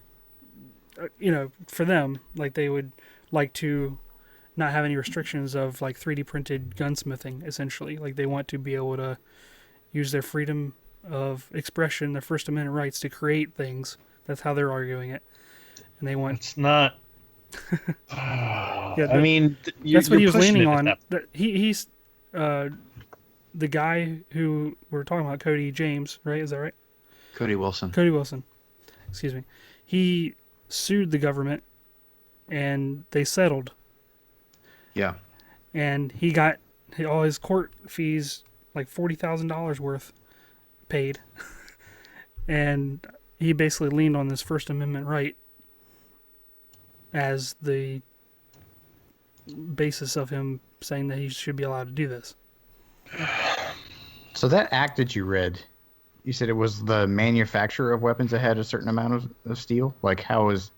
them, like they would like to not have any restrictions of like 3D printed gunsmithing. Essentially, like they want to be able to use their freedom of expression, their First Amendment rights to create things. That's how they're arguing it, and they want. It's not. Yeah, I mean, that's what he was leaning on. That. He's the guy who we're talking about, Cody James, right? Is that right? Cody Wilson. Cody Wilson. Excuse me. He sued the government, and they settled. Yeah. And he got all his court fees, like $40,000 worth, paid. And he basically leaned on this First Amendment right as the basis of him saying that he should be allowed to do this. So that act that you read, you said it was the manufacturer of weapons that had a certain amount of steel? Like how is...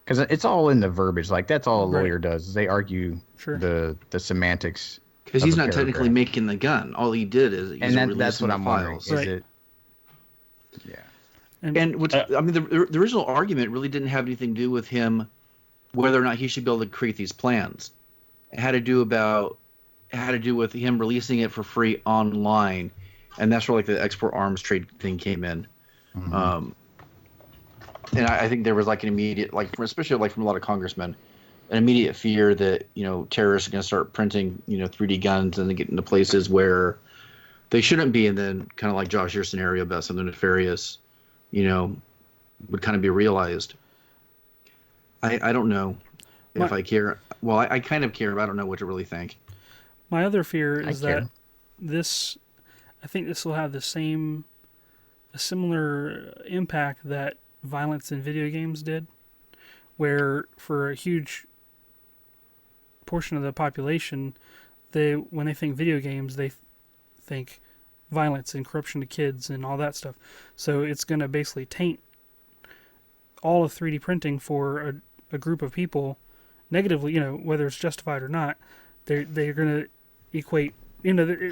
Because it's all in the verbiage. Like that's all a lawyer does. Is they argue the semantics. Because he's not technically making the gun. All he did is that's what I'm wondering. Is it? Yeah. And which I mean, the original argument really didn't have anything to do with him, whether or not he should be able to create these plans. It had to do with him releasing it for free online, and that's where like the export arms trade thing came in. Mm-hmm. And I think there was like an immediate, like especially like from a lot of congressmen, an immediate fear that terrorists are going to start printing 3D guns and they get into places where they shouldn't be, and then kind of like Josh, your scenario about something nefarious, would kind of be realized. I don't know if I care. Well, I kind of care, but I don't know what to really think. My other fear is that I think this will have a similar impact that violence in video games did, where for a huge portion of the population, when they think video games, they think violence and corruption to kids and all that stuff. So it's going to basically taint all of 3D printing for a group of people negatively, whether it's justified or not. They're going to equate,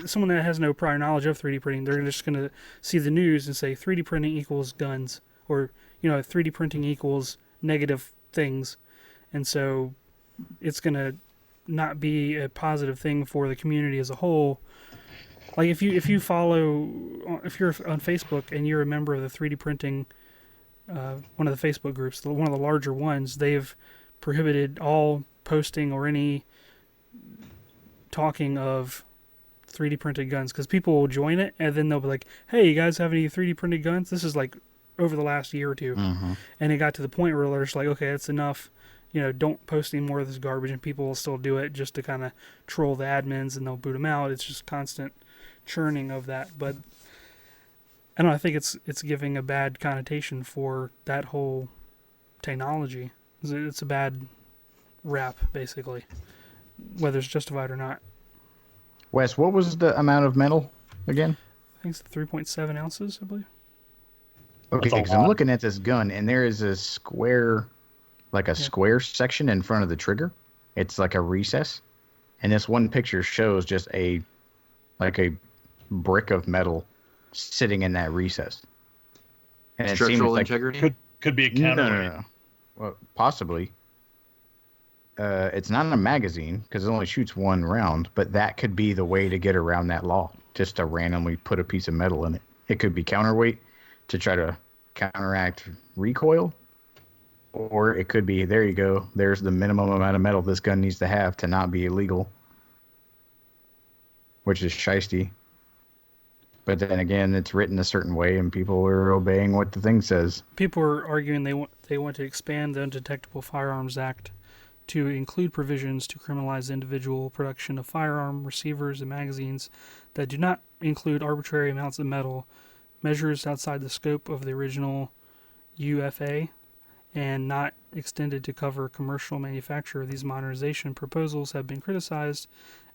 someone that has no prior knowledge of 3D printing, they're just going to see the news and say 3D printing equals guns, or 3D printing equals negative things. And so it's going to not be a positive thing for the community as a whole. Like if you're on Facebook and you're a member of the 3D printing, one of the Facebook groups, one of the larger ones, they've prohibited all posting or any talking of 3D printed guns, because people will join it and then they'll be like, hey, you guys have any 3D printed guns? This is like over the last year or two. Mm-hmm. And it got to the point where they're just like, okay, that's enough. Don't post any more of this garbage, and people will still do it just to kind of troll the admins, and they'll boot them out. It's just constant churning of that. But I don't know, I think it's giving a bad connotation for that whole technology. It's a bad rap, basically, whether it's justified or not. Wes, what was the amount of metal again? I think it's 3.7 ounces, I believe. Okay, because I'm looking at this gun, and there is a square, square section in front of the trigger. It's like a recess, and this one picture shows just a brick of metal sitting in that recess. And structural integrity could be a counterweight. No. Well, possibly. It's not in a magazine because it only shoots one round, but that could be the way to get around that law, just to randomly put a piece of metal in it. It could be counterweight to try to counteract recoil, or it could be, there you go, there's the minimum amount of metal this gun needs to have to not be illegal, which is shiesty. But then again, it's written a certain way, and people are obeying what the thing says. People are arguing they want to expand the Undetectable Firearms Act to include provisions to criminalize the individual production of firearm receivers and magazines that do not include arbitrary amounts of metal, measures outside the scope of the original UFA, and not extended to cover commercial manufacture. These modernization proposals have been criticized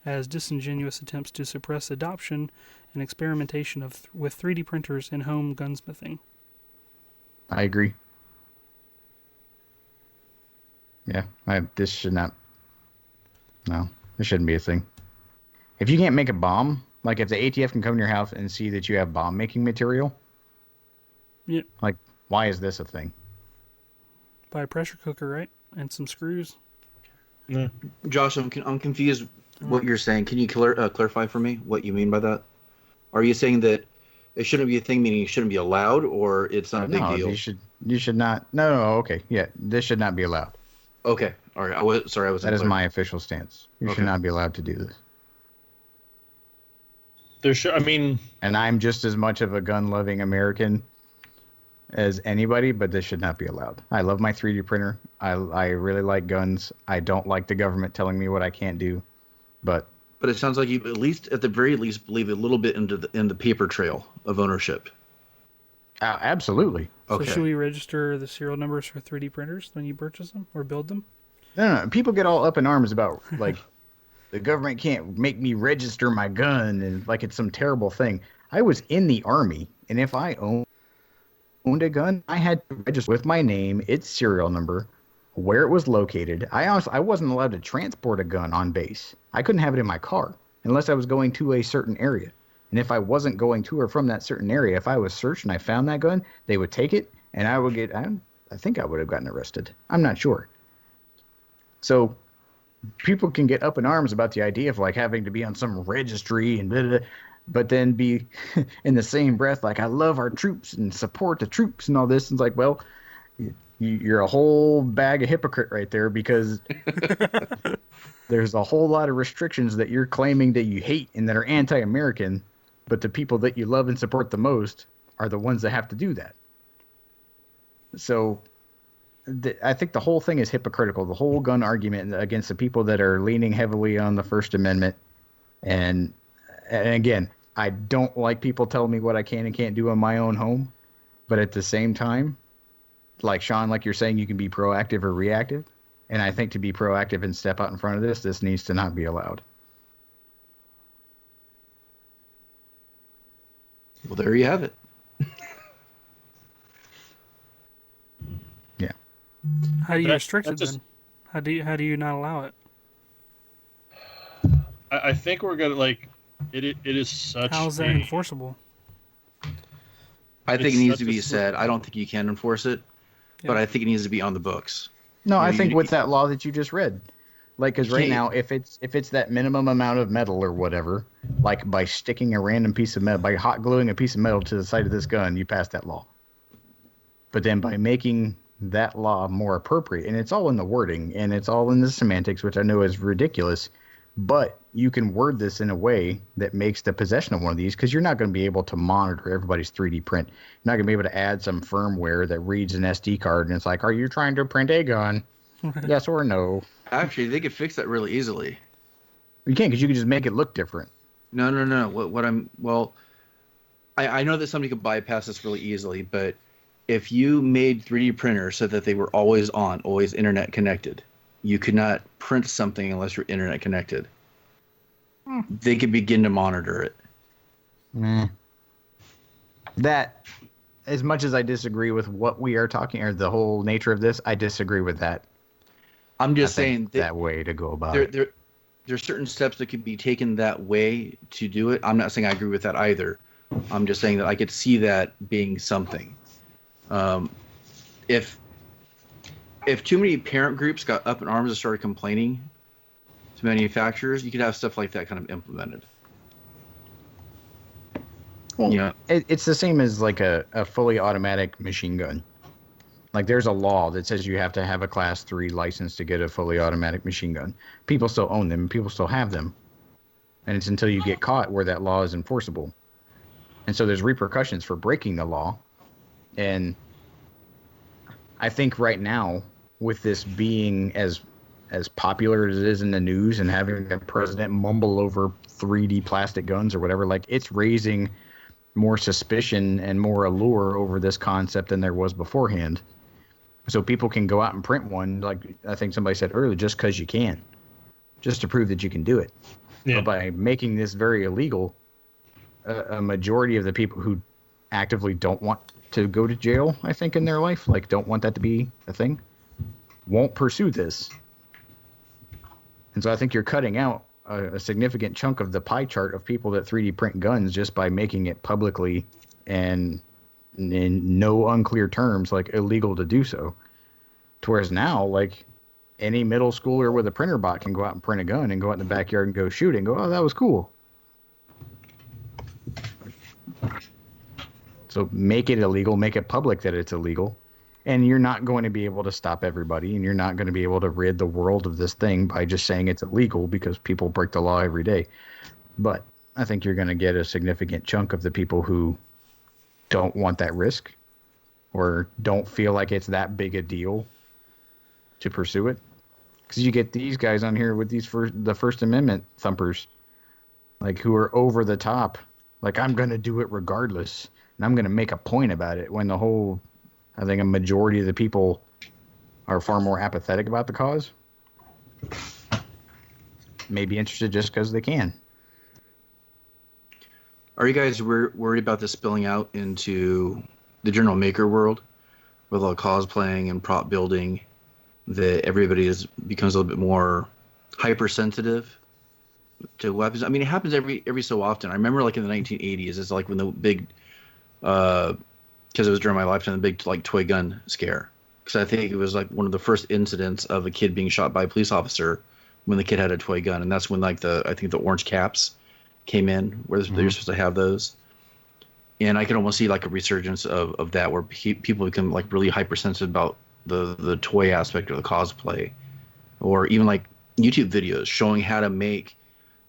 as disingenuous attempts to suppress adoption and experimentation with 3D printers in home gunsmithing. I agree. Yeah, this shouldn't be a thing. If you can't make a bomb, like if the ATF can come to your house and see that you have bomb making material, Yeah. like why is this a thing? Buy a pressure cooker, right? And some screws. Yeah. Josh, I'm confused what you're saying. Can you clarify for me what you mean by that? Are you saying that it shouldn't be a thing, meaning it shouldn't be allowed, or it's not a big No, deal? you should not. No, okay, yeah, this should not be allowed. Okay, all right. I wasn't That is clear. my official stance. You should Okay. not be allowed to do this. I mean, And I'm just as much of a gun-loving American as anybody, but this should not be allowed. I love my 3D printer. I really like guns. I don't like the government telling me what I can't do, but But it sounds like you, at the very least, believe a little bit in the paper trail of ownership. absolutely. So Okay. should we register the serial numbers for 3D printers when you purchase them or build them? No. People get all up in arms about like the government can't make me register my gun and like it's some terrible thing. I was in the army, and if I owned a gun, I had to register with my name, its serial number, where it was located. I wasn't allowed to transport a gun on base. I couldn't have it in my car unless I was going to a certain area. And if I wasn't going to or from that certain area, if I was searched and I found that gun, they would take it, and I would get. I think I would have gotten arrested. I'm not sure. So people can get up in arms about the idea of like having to be on some registry and blah, blah, blah, but then be in the same breath like I love our troops and support the troops and all this. And it's like, well, you're a whole bag of hypocrite right there, because there's a whole lot of restrictions that you're claiming that you hate and that are anti-American, but the people that you love and support the most are the ones that have to do that. So I think the whole thing is hypocritical. The whole gun argument against the people that are leaning heavily on the First Amendment. And again, I don't like people telling me what I can and can't do in my own home. But at the same time, like Sean, like you're saying, you can be proactive or reactive. And I think to be proactive and step out in front of this needs to not be allowed. Well, there you have it. Yeah. How do you That- restrict that it just- then? How do you not allow it? I think we're gonna like it is such. How is that enforceable? I think It's it needs such to a be slip- said. I don't think you can enforce it, but Yeah. I think it needs to be on the books. No, I You- think you- with that law that you just read, like, because right can't- now, if it's that minimum amount of metal or whatever, like by sticking a random piece of metal, by hot gluing a piece of metal to the side of this gun, you pass that law. But then by making that law more appropriate, and it's all in the wording and it's all in the semantics, which I know is ridiculous, but you can word this in a way that makes the possession of one of these, because you're not going to be able to monitor everybody's 3D print. You're not going to be able to add some firmware that reads an SD card and it's like, are you trying to print a gun? Yes or no. Actually, they could fix that really easily. You can't, because you can just make it look different. No. I know that somebody could bypass this really easily, but if you made 3D printers so that they were always on, always internet connected, you could not print something unless you're internet connected. They could begin to monitor it. That, as much as I disagree with what we are talking, or the whole nature of this, I disagree with that. I'm just I think saying that way to go about it. there's certain steps that could be taken that way to do it. I'm not saying I agree with that either. I'm just saying that I could see that being something. If too many parent groups got up in arms and started complaining to manufacturers, you could have stuff like that kind of implemented. Well, Yeah. it's the same as like a fully automatic machine gun. Like there's a law that says you have to have a class 3 license to get a fully automatic machine gun. People still own them, people still have them. And it's until you get caught where that law is enforceable. And so there's repercussions for breaking the law. And I think right now, with this being as popular as it is in the news and having the president mumble over 3D plastic guns or whatever, like it's raising more suspicion and more allure over this concept than there was beforehand. So people can go out and print one, like I think somebody said earlier, just because you can, just to prove that you can do it. Yeah. But by making this very illegal, a majority of the people who actively don't want to go to jail, I think, in their life, like don't want that to be a thing, won't pursue this. And so I think you're cutting out a significant chunk of the pie chart of people that 3D print guns just by making it publicly and in no unclear terms like illegal to do so. To whereas now, like any middle schooler with a printer bot can go out and print a gun and go out in the backyard and go shoot it and go, oh, that was cool. So make it illegal, make it public that it's illegal. And you're not going to be able to stop everybody, and you're not going to be able to rid the world of this thing by just saying it's illegal because people break the law every day. But I think you're going to get a significant chunk of the people who don't want that risk or don't feel like it's that big a deal to pursue it. Because you get these guys on here with the First Amendment thumpers, like who are over the top. Like, I'm going to do it regardless, and I'm going to make a point about it when I think a majority of the people are far more apathetic about the cause. Maybe interested just because they can. Are you guys worried about this spilling out into the general maker world with all cosplaying and prop building, that everybody becomes a little bit more hypersensitive to weapons? I mean, it happens every so often. I remember like in the 1980s, it's like when the big because it was during my lifetime, the big like toy gun scare. Because I think it was like one of the first incidents of a kid being shot by a police officer when the kid had a toy gun, and that's when like I think the orange caps came in where they're supposed to have those. And I can almost see like a resurgence of that where people become like really hypersensitive about the toy aspect or the cosplay, or even like YouTube videos showing how to make,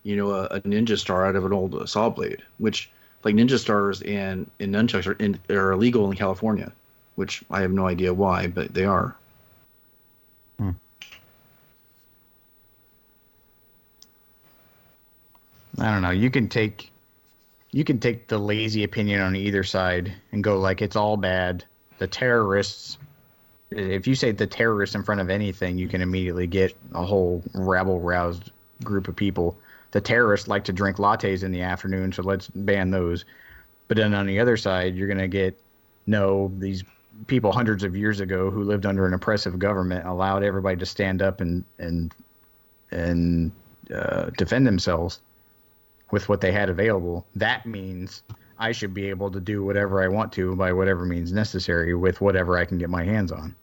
you know, a ninja star out of an old saw blade, which like ninja stars and nunchucks are illegal in California, which I have no idea why, but they are. I don't know. You can take the lazy opinion on either side and go like it's all bad. The terrorists. If you say the terrorists in front of anything, you can immediately get a whole rabble-roused group of people. The terrorists like to drink lattes in the afternoon, so let's ban those. But then on the other side, you're going to get, these people hundreds of years ago who lived under an oppressive government allowed everybody to stand up and defend themselves with what they had available. That means I should be able to do whatever I want to by whatever means necessary with whatever I can get my hands on.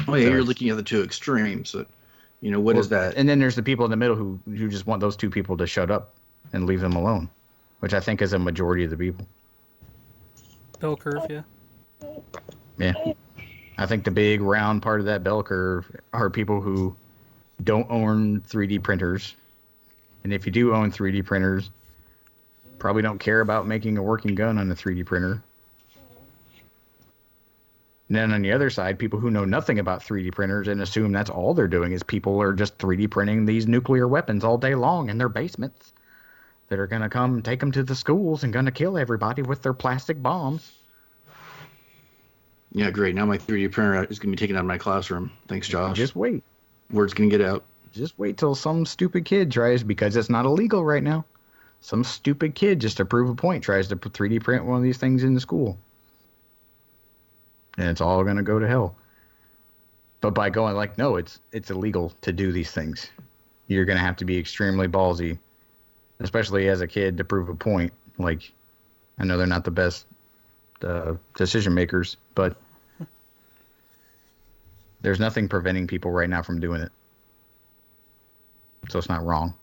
Oh yeah, you're looking at the two extremes. So, what is that? And then there's the people in the middle who just want those two people to shut up and leave them alone, which I think is a majority of the people. Bell curve, yeah. Yeah. I think the big round part of that bell curve are people who don't own 3D printers. And if you do own 3D printers, probably don't care about making a working gun on a 3D printer. And then on the other side, people who know nothing about 3D printers and assume that's all they're doing is people are just 3D printing these nuclear weapons all day long in their basements that are going to come take them to the schools and going to kill everybody with their plastic bombs. Yeah, great. Now my 3D printer is going to be taken out of my classroom. Thanks, Josh. Just wait. Word's going to get out. Just wait till some stupid kid tries, because it's not illegal right now. Some stupid kid, just to prove a point, tries to 3D print one of these things in the school. And it's all going to go to hell. But by going like, no, it's illegal to do these things. You're going to have to be extremely ballsy, especially as a kid, to prove a point. Like, I know they're not the best decision makers, but there's nothing preventing people right now from doing it. So it's not wrong.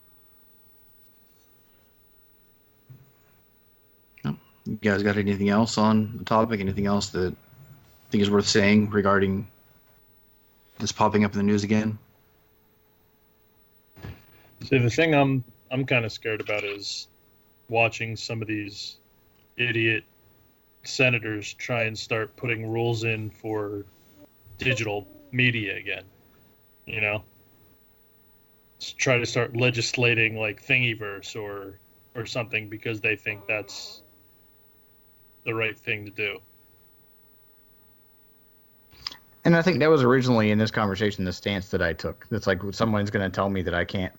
You guys got anything else on the topic? Anything else that I think is worth saying regarding this popping up in the news again? So the thing I'm kind of scared about is watching some of these idiot senators try and start putting rules in for digital media again. Try to start legislating like Thingiverse or something because they think that's the right thing to do. And I think that was originally in this conversation the stance that I took. It's like someone's going to tell me that I can't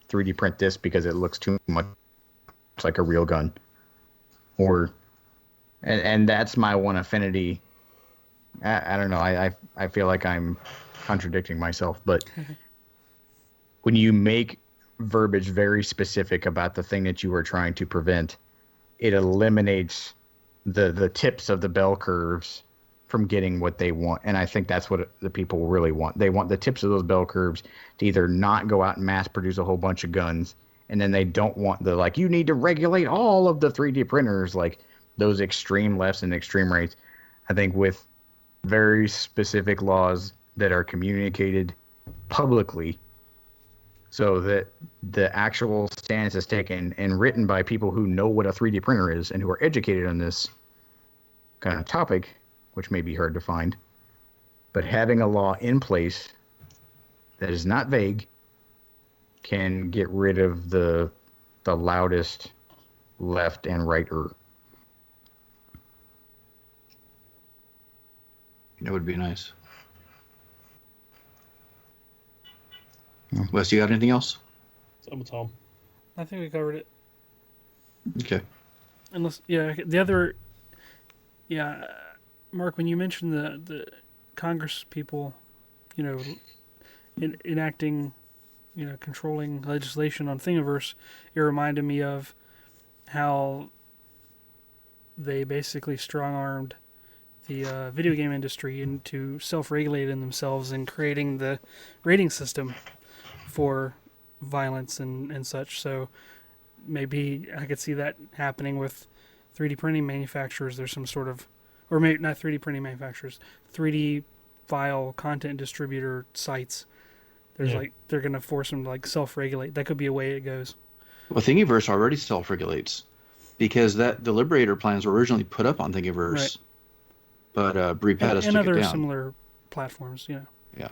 3D print this because it looks too much like a real gun. And that's my one affinity. I don't know. I feel like I'm contradicting myself, but when you make verbiage very specific about the thing that you were trying to prevent, it eliminates the tips of the bell curves from getting what they want. And I think that's what the people really want. They want the tips of those bell curves to either not go out and mass produce a whole bunch of guns, and then they don't want the, like, you need to regulate all of the 3D printers, like those extreme lefts and extreme rights. I think with very specific laws that are communicated publicly so that the actual stance is taken and written by people who know what a 3D printer is and who are educated on this kind of topic, which may be hard to find, but having a law in place that is not vague can get rid of the loudest left and righter. That would be nice. Wes, you got anything else? Someone's home. I think we covered it. Okay. Unless, yeah, the other, yeah, Mark, when you mentioned the Congress people, you know, enacting, you know, controlling legislation on Thingiverse, it reminded me of how they basically strong-armed the video game industry into self-regulating themselves and creating the rating system for violence and such. So maybe I could see that happening with 3D printing manufacturers. There's some sort of, or maybe not 3D printing manufacturers, 3D file content distributor sites. There's like, they're going to force them to like self-regulate. That could be a way it goes. Well, Thingiverse already self-regulates because the Liberator plans were originally put up on Thingiverse, right. But Brie Pettis took it down. And other similar platforms, you know. Yeah.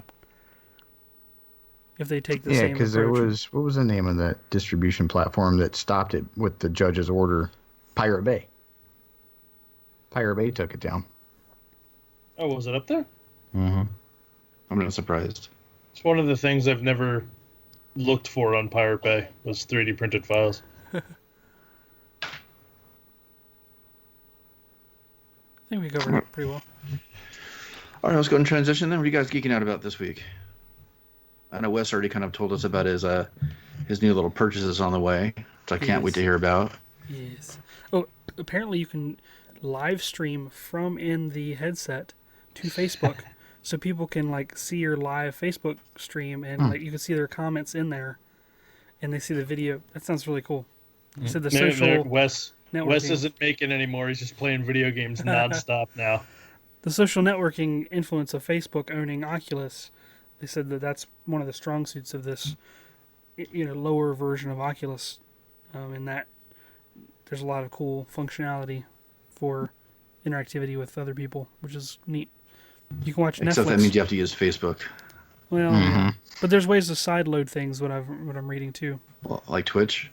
If they take the same approach. Yeah, because there was, what was the name of that distribution platform that stopped it with the judge's order? Pirate Bay. Pirate Bay took it down. Oh, was it up there? Mm-hmm. I'm not surprised. It's one of the things I've never looked for on Pirate Bay was 3D printed files. I think we covered it pretty well. All right, let's go and transition then. What are you guys geeking out about this week? I know Wes already kind of told us about his new little purchases on the way, which I can't wait to hear about. Yes. Oh, apparently you can live stream from in the headset to Facebook, so people can like see your live Facebook stream and like you can see their comments in there, and they see the video. That sounds really cool. You said the social Wes isn't making anymore. He's just playing video games nonstop now. The social networking influence of Facebook owning Oculus. They said that that's one of the strong suits of this, you know, lower version of Oculus. In that there's a lot of cool functionality for interactivity with other people, which is neat. You can watch Netflix. Except that means you have to use Facebook. Well, but there's ways to sideload things. What I'm reading too. Well, like Twitch.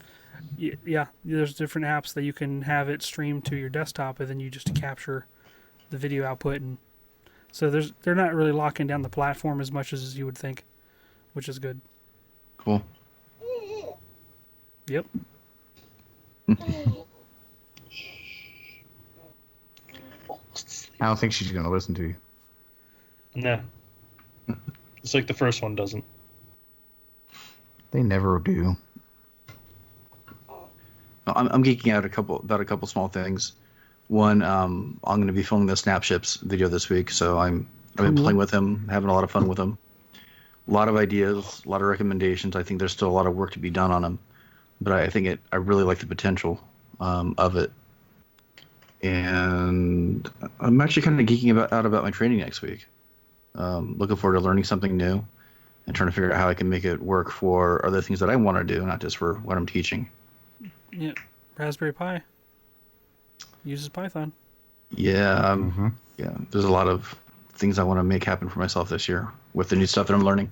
Yeah, there's different apps that you can have it stream to your desktop, and then you just capture the video output, and so they're not really locking down the platform as much as you would think, which is good. Cool. Yep. I don't think she's going to listen to you. No. It's like the first one doesn't. They never do. I'm geeking out about a couple small things. One, I'm going to be filming the Snapships video this week, so I've been playing with him, having a lot of fun with him. A lot of ideas, a lot of recommendations. I think there's still a lot of work to be done on them, but I really like the potential of it. And I'm actually kind of geeking out about my training next week. Looking forward to learning something new and trying to figure out how I can make it work for other things that I want to do, not just for what I'm teaching. Yeah, Raspberry Pi uses Python. Yeah, yeah. There's a lot of things I want to make happen for myself this year with the new stuff that I'm learning.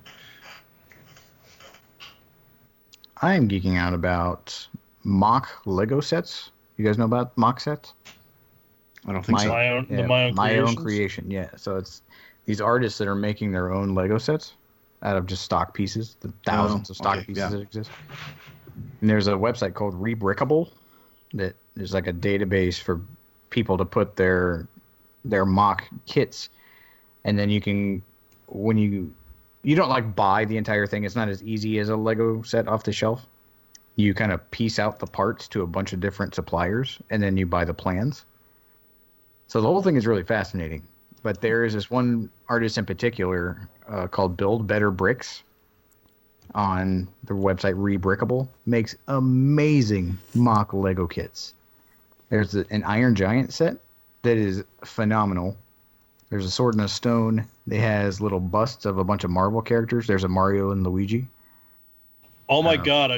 I am geeking out about mock Lego sets. You guys know about mock sets? I don't think so. My own creation. Yeah. So it's these artists that are making their own Lego sets out of just stock pieces, the thousands of stock pieces that exist. And there's a website called Rebrickable that is like a database for people to put their mock kits, and then you can, when you you don't like buy the entire thing. It's not as easy as a Lego set off the shelf. You kind of piece out the parts to a bunch of different suppliers, and then you buy the plans. So the whole thing is really fascinating. But there is this one artist in particular called Build Better Bricks on the website Rebrickable. Makes amazing mock Lego kits. There's an Iron Giant set that is phenomenal. There's a Sword and a Stone. It has little busts of a bunch of Marvel characters. There's a Mario and Luigi. Oh my God!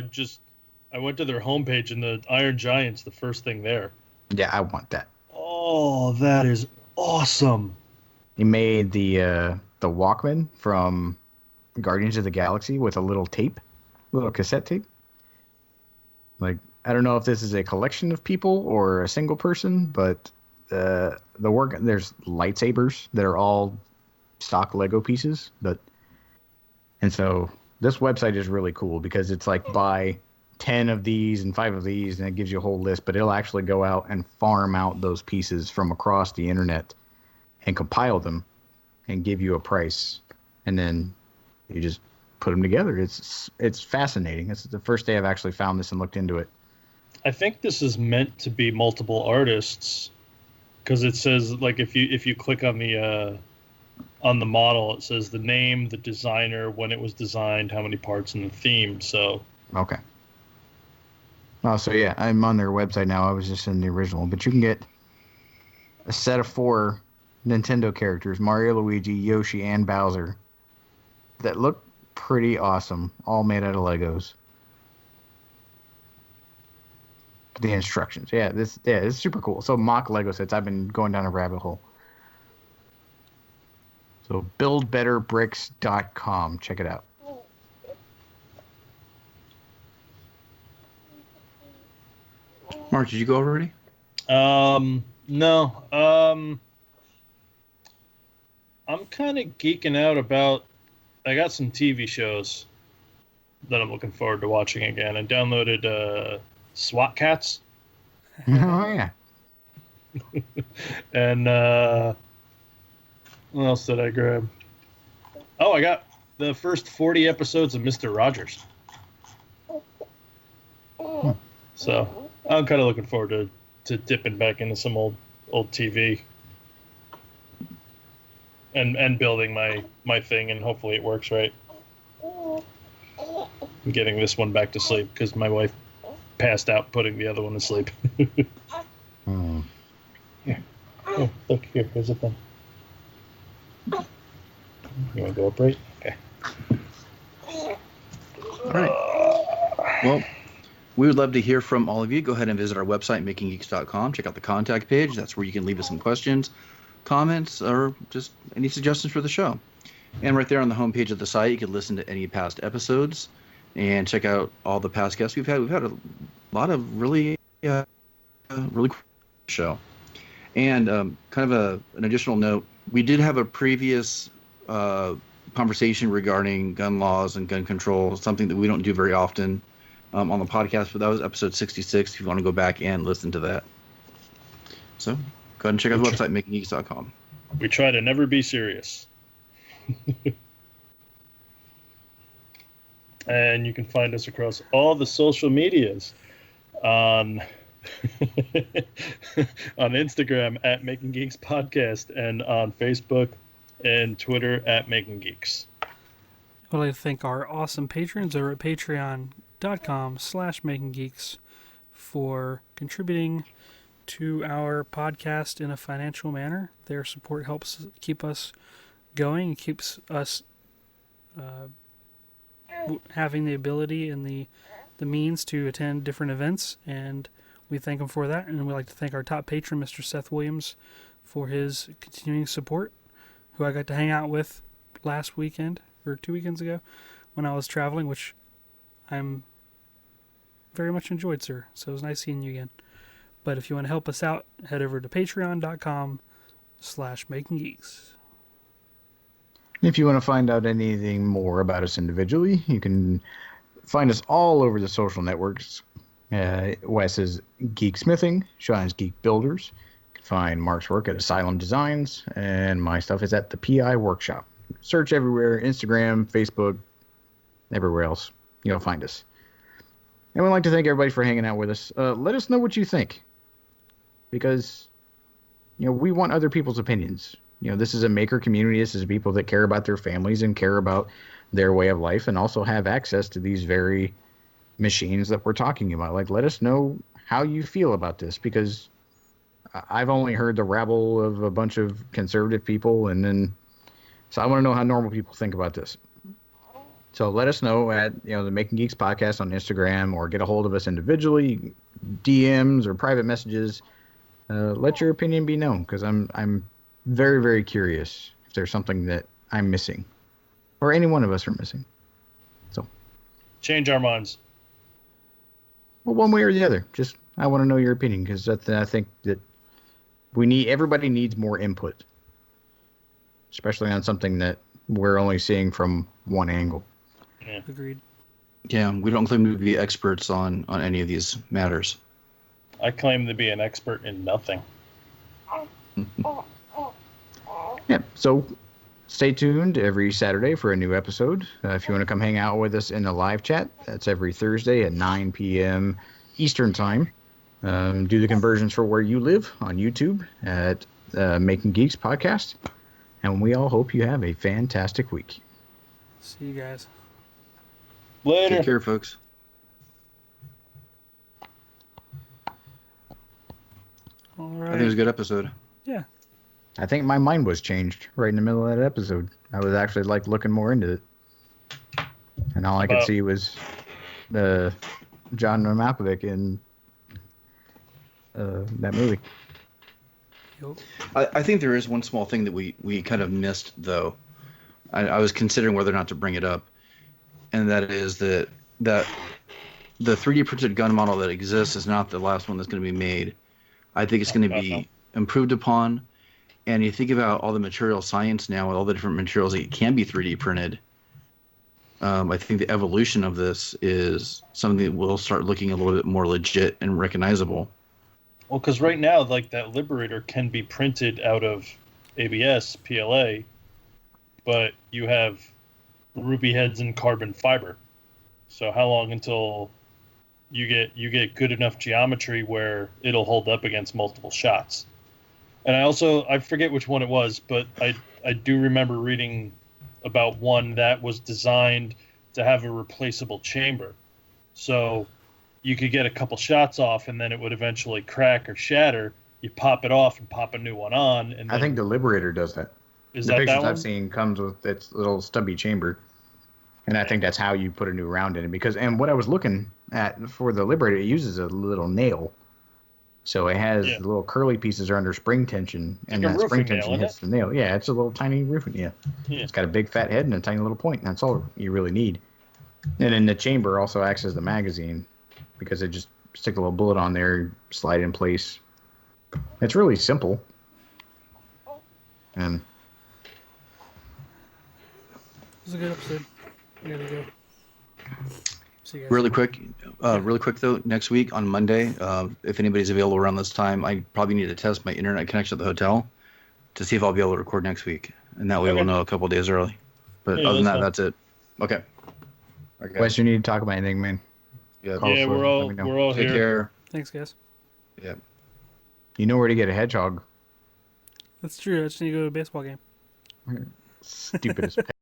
I went to their homepage and the Iron Giant's the first thing there. Yeah, I want that. Oh, that is awesome. He made the Walkman from Guardians of the Galaxy with a little cassette tape. Like, I don't know if this is a collection of people or a single person, but the work, there's lightsabers that are all stock Lego pieces. And so this website is really cool because it's like buy 10 of these and 5 of these, and it gives you a whole list, but it'll actually go out and farm out those pieces from across the internet and compile them and give you a price. And then you just put them together. It's fascinating. It's the first day I've actually found this and looked into it. I think this is meant to be multiple artists because it says, like, if you click on the model, it says the name, the designer, when it was designed, how many parts, and the theme. So okay. Oh, so yeah, I'm on their website now. I was just in the original, but you can get a set of 4 Nintendo characters, Mario, Luigi, Yoshi, and Bowser, that look pretty awesome, all made out of Legos. The instructions. It's super cool. So mock Lego sets. I've been going down a rabbit hole. So buildbetterbricks.com. Check it out. Mark, did you go already? No. I'm kind of geeking out about. I got some TV shows that I'm looking forward to watching again. I downloaded SWAT Cats. Oh yeah. And what else did I grab? Oh, I got the first 40 episodes of Mr. Rogers. So I'm kind of looking forward to dipping back into some old TV and building my thing, and hopefully it works right. I'm getting this one back to sleep because my wife passed out putting the other one to sleep. Here. Oh, look, here's the thing. You want to go up right? Okay. All right. Well, we would love to hear from all of you. Go ahead and visit our website, makinggeeks.com. Check out the contact page. That's where you can leave us some questions, comments, or just any suggestions for the show. And right there on the homepage of the site, you can listen to any past episodes and check out all the past guests we've had. We've had a lot of really cool show. And kind of an additional note, we did have a previous conversation regarding gun laws and gun control, something that we don't do very often on the podcast, but that was episode 66 if you want to go back and listen to that. So go ahead and check out the website, makinggeeks.com. We try to never be serious. And you can find us across all the social medias on on Instagram at Making Geeks Podcast and on Facebook and Twitter at Making Geeks. I'd like to thank our awesome patrons over at patreon.com/makinggeeks for contributing to our podcast in a financial manner. Their support helps keep us going and keeps us having the ability and the means to attend different events, and we thank them for that. And we'd like to thank our top patron, Mr. Seth Williams, for his continuing support, who I got to hang out with last weekend, or 2 weekends ago, when I was traveling, which I'm very much enjoyed, sir. So it was nice seeing you again. But if you want to help us out, head over to patreon.com/makinggeeks. If you want to find out anything more about us individually, you can find us all over the social networks. Wes is Geek Smithing, Sean is Geek Builders. You can find Mark's work at Asylum Designs, and my stuff is at the PI Workshop. search everywhere: Instagram, Facebook, everywhere else. You'll find us. And we'd like to thank everybody for hanging out with us. Let us know what you think, because we want other people's opinions. This is a maker community. This is people that care about their families and care about their way of life, and also have access to these very machines that we're talking about. Like, let us know how you feel about this, because I've only heard the rabble of a bunch of conservative people, so I want to know how normal people think about this. So let us know at the Making Geeks podcast on Instagram, or get a hold of us individually, DMs or private messages. Let your opinion be known, because I'm very, very curious if there's something that I'm missing, or any one of us are missing. So change our minds. Well, one way or the other. Just I want to know your opinion, because I think that everybody needs more input, especially on something that we're only seeing from one angle. Yeah. Agreed. Yeah, we don't claim to be experts on any of these matters. I claim to be an expert in nothing. Yeah, so stay tuned every Saturday for a new episode. If you want to come hang out with us in the live chat, that's every Thursday at 9 p.m. Eastern Time. Do the conversions for where you live on YouTube at Making Geeks Podcast. And we all hope you have a fantastic week. See you guys. Later. Take care, folks. All I right. think it was a good episode. Yeah. I think my mind was changed right in the middle of that episode. I was actually looking more into it. And all I could see was John Malkovich in that movie. Yep. I think there is one small thing that we kind of missed, though. I was considering whether or not to bring it up, and that is that the 3D printed gun model that exists is not the last one that's going to be made. I think it's going to be improved upon. And you think about all the material science now, with all the different materials that can be 3D printed. I think the evolution of this is something that will start looking a little bit more legit and recognizable. Well, because right now, that Liberator can be printed out of ABS, PLA, but you have ruby heads and carbon fiber. So how long until you get good enough geometry where it'll hold up against multiple shots? And I forget which one it was, but I do remember reading about one that was designed to have a replaceable chamber. So you could get a couple shots off, and then it would eventually crack or shatter. You pop it off and pop a new one on. And I think the Liberator does that. Is the that pictures that one? I've seen comes with its little stubby chamber. And I think that's how you put a new round in it. And what I was looking at for the Liberator, it uses a little nail. So it has the little curly pieces are under spring tension, and that spring tension hits the nail. Yeah, it's a little tiny roofing. Yeah. It's got a big fat head and a tiny little point. And that's all you really need. And then the chamber also acts as the magazine, because they just stick a little bullet on there, slide in place. It's really simple. And This is a good episode. I gotta go. See you guys. Really quick though, next week on Monday, if anybody's available around this time, I probably need to test my internet connection at the hotel to see if I'll be able to record next week, and that way we'll know a couple days early. But other than that, that's it. Okay. Wes, you need to talk about anything, man? Yeah, we're all Take here. care. Thanks, guys. Yeah. You know where to get a hedgehog. That's true. I just need to go to a baseball game. Stupidest